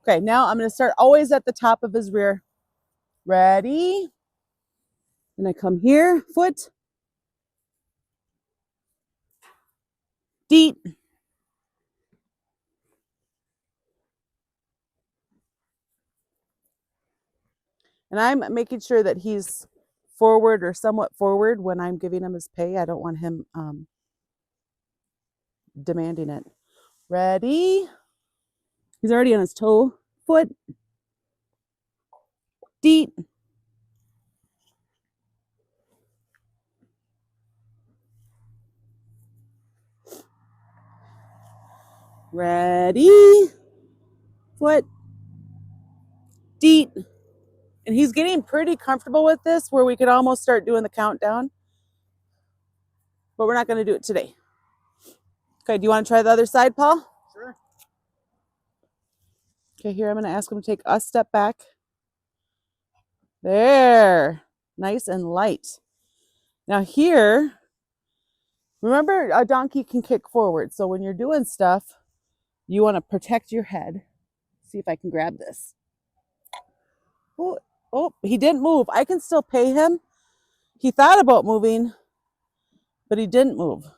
Okay, now I'm going to start always at the top of his rear. Ready? And I come here, foot. Deep. And I'm making sure that he's forward or somewhat forward when I'm giving him his pay. I don't want him demanding it. Ready? He's already on his toe. Foot. Deep. Ready? Foot. Deep. And he's getting pretty comfortable with this where we could almost start doing the countdown. But we're not going to do it today. Okay, do you want to try the other side, Paul? Sure. Okay, here I'm going to ask him to take a step back. There. Nice and light. Now here, remember a donkey can kick forward. So when you're doing stuff, you want to protect your head. See if I can grab this. Oh, he didn't move. I can still pay him. He thought about moving, but he didn't move.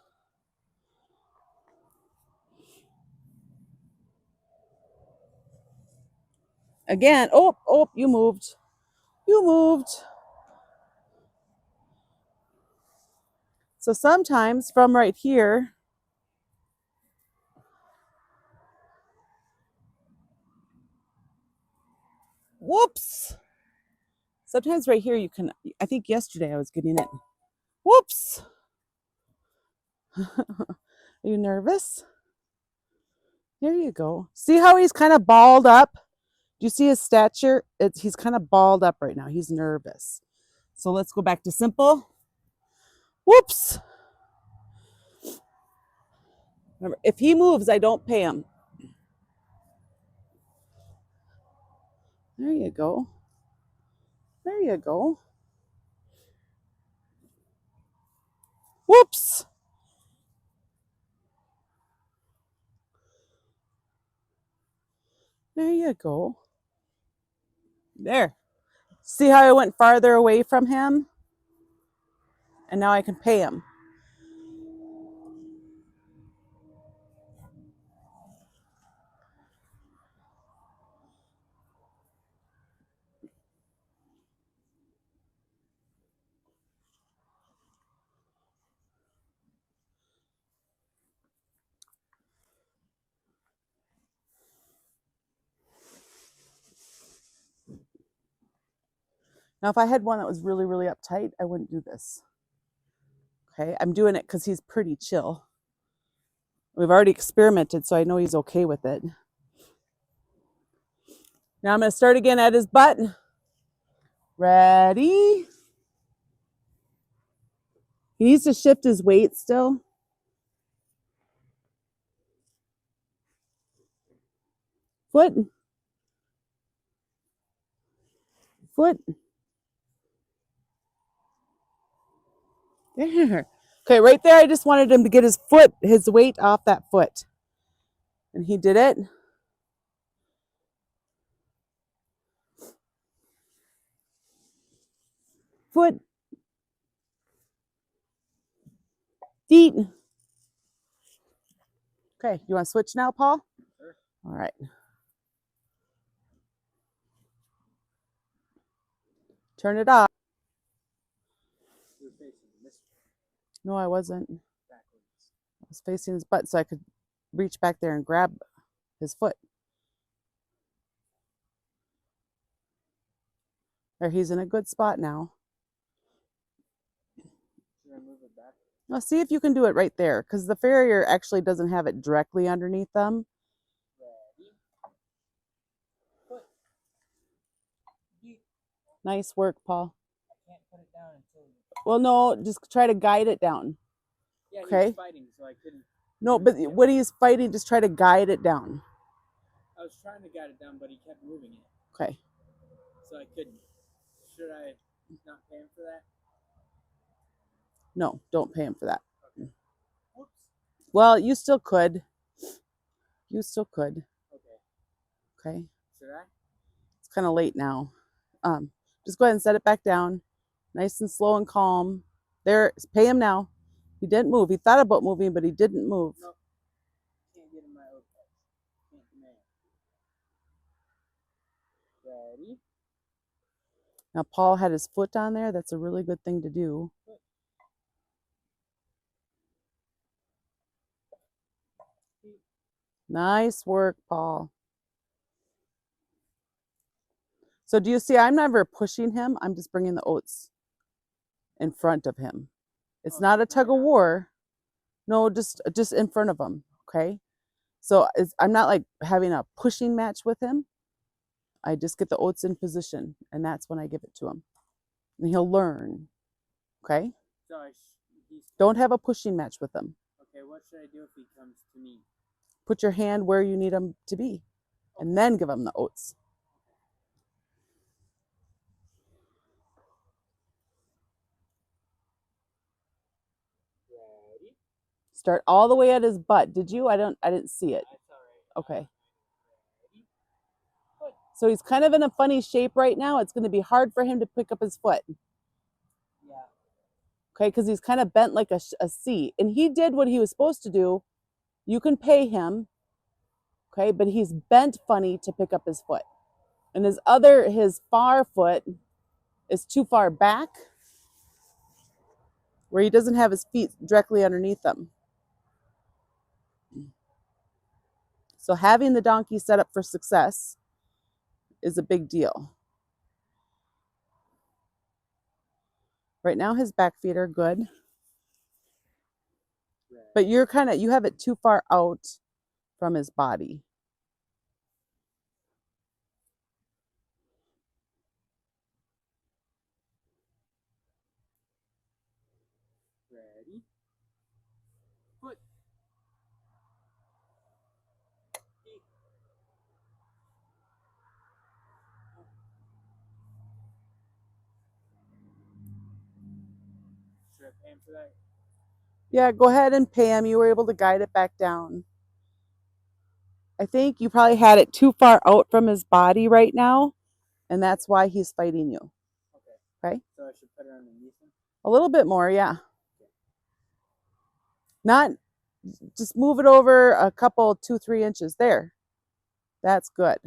Again, oh, you moved. You moved. So sometimes from right here, whoops. Sometimes right here you can, I think yesterday I was getting it. Whoops. Are you nervous? There you go. See how he's kind of balled up? Do you see his stature? He's kind of balled up right now. He's nervous. So let's go back to simple. Whoops. Remember, if he moves, I don't pay him. There you go. There you go. Whoops. There you go. There. See how I went farther away from him? And now I can pay him. Now, if I had one that was really, really uptight, I wouldn't do this. Okay, I'm doing it because he's pretty chill. We've already experimented, so I know he's okay with it. Now I'm going to start again at his butt. Ready? He needs to shift his weight still. Foot. Foot. There. Okay, right there, I just wanted him to get his weight off that foot. And he did it. foot. Feet. Okay, you want to switch now, Paul? Sure. All right. Turn it off. You're facing this No, I wasn't. backwards. I was facing his butt so I could reach back there and grab his foot. There, he's in a good spot now. Should I move it back? Now see if you can do it right there, because the Farrier actually doesn't have it directly underneath them. Ready? Foot. Yeet. Nice work, Paul. I can't put it down until. Well, no, just try to guide it down. Yeah, he Okay. was fighting, so I couldn't. No, but when he's fighting, just try to guide it down. I was trying to guide it down, but he kept moving it, Okay. so I couldn't. Should I not pay him for that? No, don't pay him for that. Okay. Whoops. Well, you still could. You still could. Okay. Okay. Should I? It's kind of late now. Just go ahead and set it back down. Nice and slow and calm. There, pay him now. He didn't move. He thought about moving, but he didn't move. Nope. Can't get in my own place. Can't command. Ready? Now, Paul had his foot on there. That's a really good thing to do. Nice work, Paul. So do you see, I'm never pushing him. I'm just bringing the oats in front of him. It's not a tug of war. No, just in front of him, okay? So I'm not like having a pushing match with him. I just get the oats in position, and that's when I give it to him. And he'll learn, okay? So Don't have a pushing match with him. Okay, what should I do if he comes to me? Put your hand where you need him to be, and then give him the oats. Ready? Start all the way at his butt. Did you? I didn't see it. That's all right. Okay. Ready? Foot. So he's kind of in a funny shape right now. It's going to be hard for him to pick up his foot. Yeah. Okay, because he's kind of bent like a C. And he did what he was supposed to do. You can pay him, okay, but he's bent funny to pick up his foot. And his far foot is too far back, where he doesn't have his feet directly underneath him. So having the donkey set up for success is a big deal. Right now his back feet are good. But you have it too far out from his body. Ready? Foot. Feet. Should I pay him for that? Yeah, go ahead and pay him. You were able to guide it back down. I think you probably had it too far out from his body right now, and that's why he's fighting you. Okay? So I should put it underneath him? A little bit more, yeah. Not, just move it over a couple, 2-3 inches. There. That's good.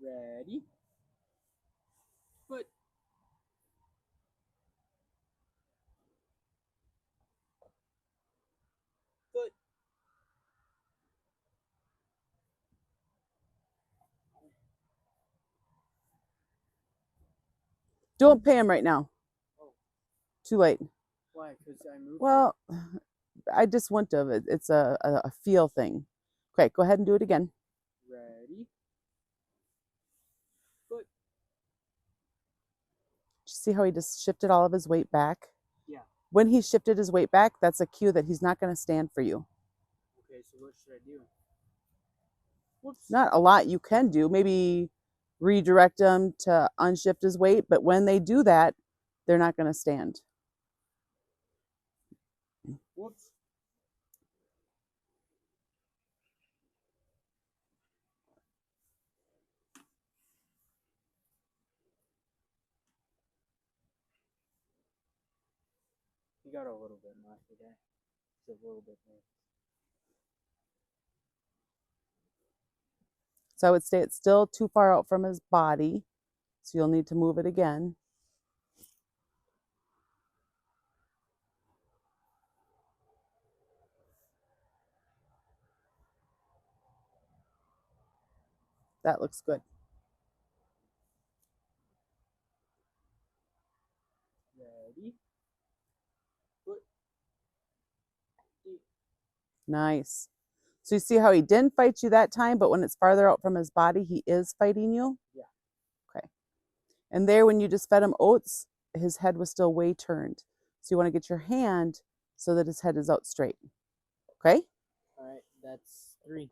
Ready? Foot. Foot. Don't pay him right now. Oh. Too late. Why? Because I moved. Well, I just wouldn't have. It's a feel thing. Okay, go ahead and do it again. Ready? Foot. See how he just shifted all of his weight back? Yeah. When he shifted his weight back, that's a cue that he's not going to stand for you. Okay, so what should I do? Whoops. Not a lot you can do. Maybe redirect him to unshift his weight, but when they do that, they're not going to stand. Whoops. He got a little bit mushy there. Just a little bit there. So I would say it's still too far out from his body. So you'll need to move it again. That looks good. Ready? Foot. Nice. So you see how he didn't fight you that time, but when it's farther out from his body, he is fighting you? Yeah. Okay. And there, when you just fed him oats, his head was still way turned. So you want to get your hand so that his head is out straight. Okay? All right, that's 3.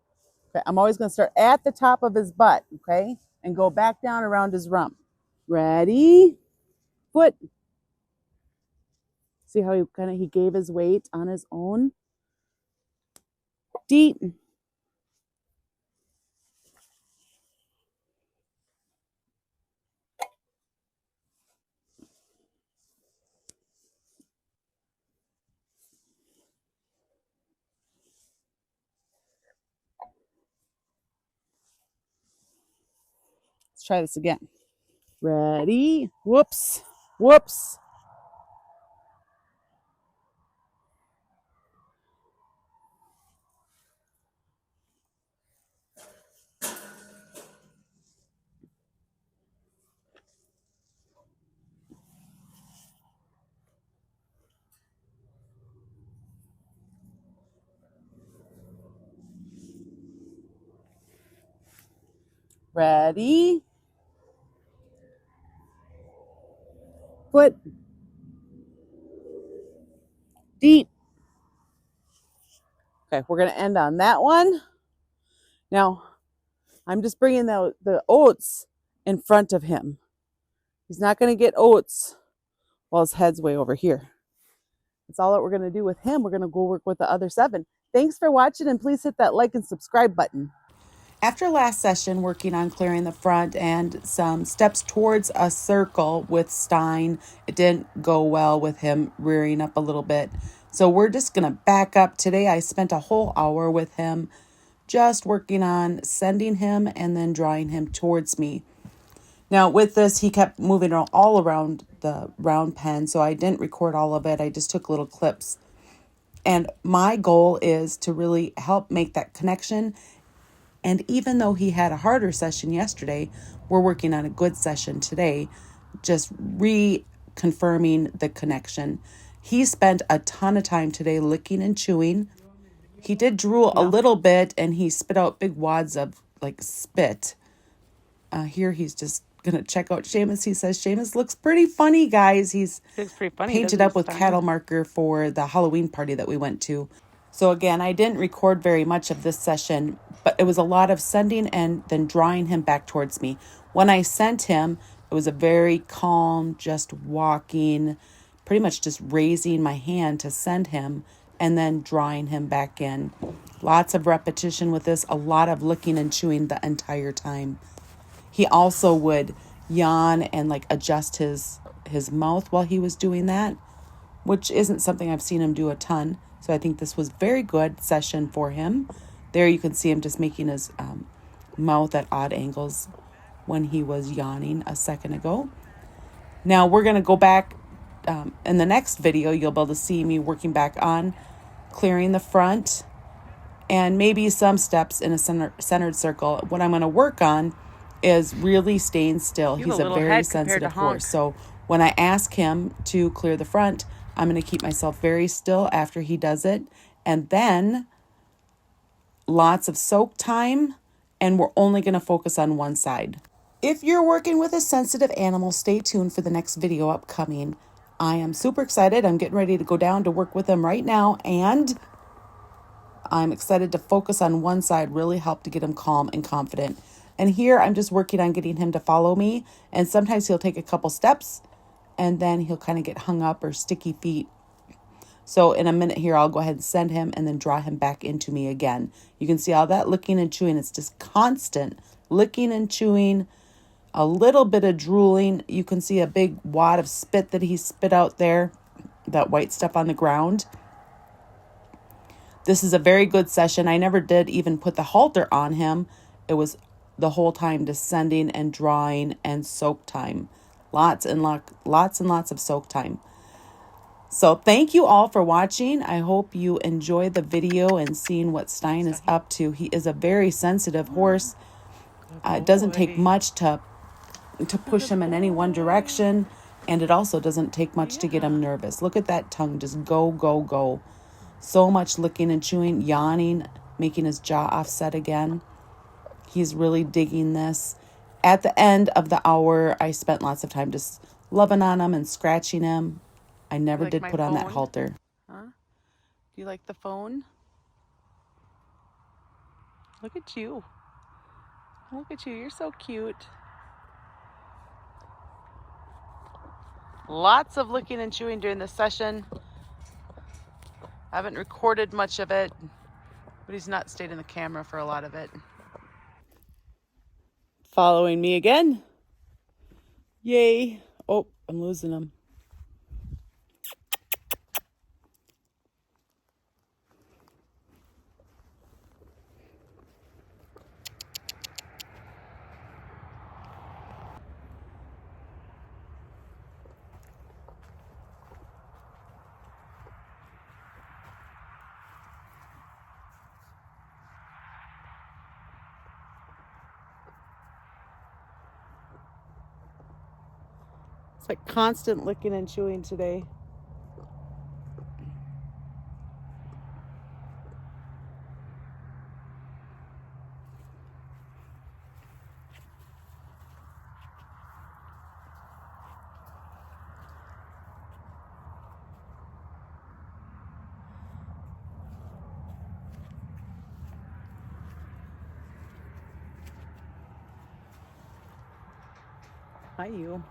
Okay, I'm always going to start at the top of his butt, okay? And go back down around his rump. Ready? Foot. See how he gave his weight on his own? Deep. Let's try this again. Ready? Whoops. Whoops. Ready? Foot. Deep. Okay, we're going to end on that one. Now, I'm just bringing the oats in front of him. He's not going to get oats while his head's way over here. That's all that we're going to do with him. We're going to go work with the other 7. Thanks for watching, and please hit that like and subscribe button. After last session, working on clearing the front and some steps towards a circle with Stein, it didn't go well with him rearing up a little bit. So we're just going to back up. Today I spent a whole hour with him just working on sending him and then drawing him towards me. Now with this, he kept moving all around the round pen, so I didn't record all of it. I just took little clips. And my goal is to really help make that connection. And even though he had a harder session yesterday, we're working on a good session today, just reconfirming the connection. He spent a ton of time today licking and chewing. He did drool a little bit, and he spit out big wads of like spit. Here he's just going to check out Seamus. He says Seamus looks pretty funny, guys. He's pretty funny, painted up with cattle marker for the Halloween party that we went to. So again, I didn't record very much of this session, but it was a lot of sending and then drawing him back towards me. When I sent him, it was a very calm, just walking, pretty much just raising my hand to send him and then drawing him back in. Lots of repetition with this, a lot of licking and chewing the entire time. He also would yawn and like adjust his mouth while he was doing that, which isn't something I've seen him do a ton. So I think this was very good session for him. There you can see him just making his mouth at odd angles when he was yawning a second ago. Now we're going to go back in the next video. You'll be able to see me working back on clearing the front and maybe some steps in a centered circle. What I'm going to work on is really staying still. He's a very sensitive horse. So when I ask him to clear the front, I'm going to keep myself very still after he does it. And then lots of soak time, and we're only going to focus on one side. If you're working with a sensitive animal, stay tuned for the next video upcoming. I am super excited. I'm getting ready to go down to work with him right now, and I'm excited to focus on one side, really help to get him calm and confident. And here I'm just working on getting him to follow me, and sometimes he'll take a couple steps and then he'll kind of get hung up or sticky feet. So in a minute here, I'll go ahead and send him and then draw him back into me again. You can see all that licking and chewing. It's just constant licking and chewing, a little bit of drooling. You can see a big wad of spit that he spit out there. that white stuff on the ground. This is a very good session. I never did even put the halter on him. It was the whole time descending and drawing and soak time. Lots and lots of soak time. So thank you all for watching. I hope you enjoyed the video and seeing what Stein is up to. He is a very sensitive horse. It doesn't take much to push him in any one direction, and it also doesn't take much to get him nervous. Look at that tongue, just go, go, go. So much licking and chewing, yawning, making his jaw offset again. He's really digging this. At the end of the hour, I spent lots of time just loving on him and scratching him. I never did put on that halter. Huh? Do you like the phone? Look at you. Look at you. You're so cute. Lots of licking and chewing during this session. I haven't recorded much of it, but he's not stayed in the camera for a lot of it. Following me again. Yay. Oh, I'm losing him. It's like constant licking and chewing today. Hi, you.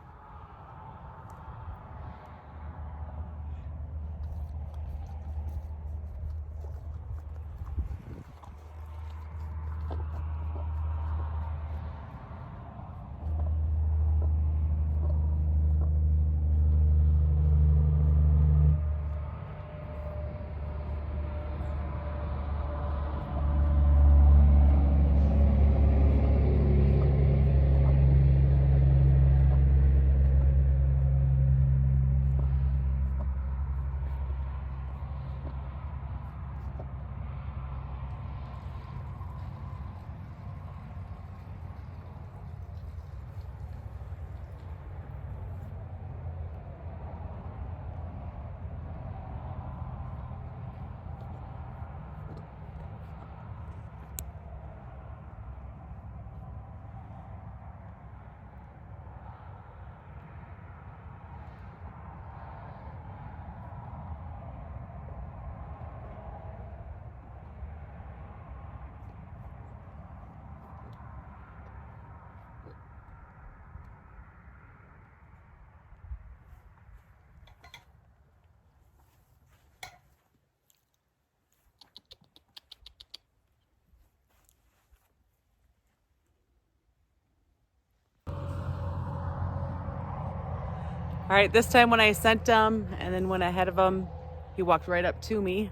All right, this time when I sent him and then went ahead of him, he walked right up to me.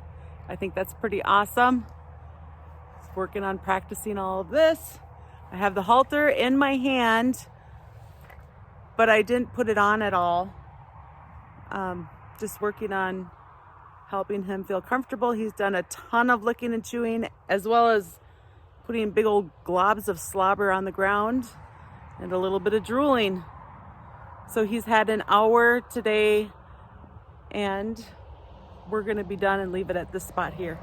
I think that's pretty awesome. Just working on practicing all of this. I have the halter in my hand, but I didn't put it on at all. Just working on helping him feel comfortable. He's done a ton of licking and chewing, as well as putting big old globs of slobber on the ground and a little bit of drooling. So he's had an hour today, and we're going to be done and leave it at this spot here.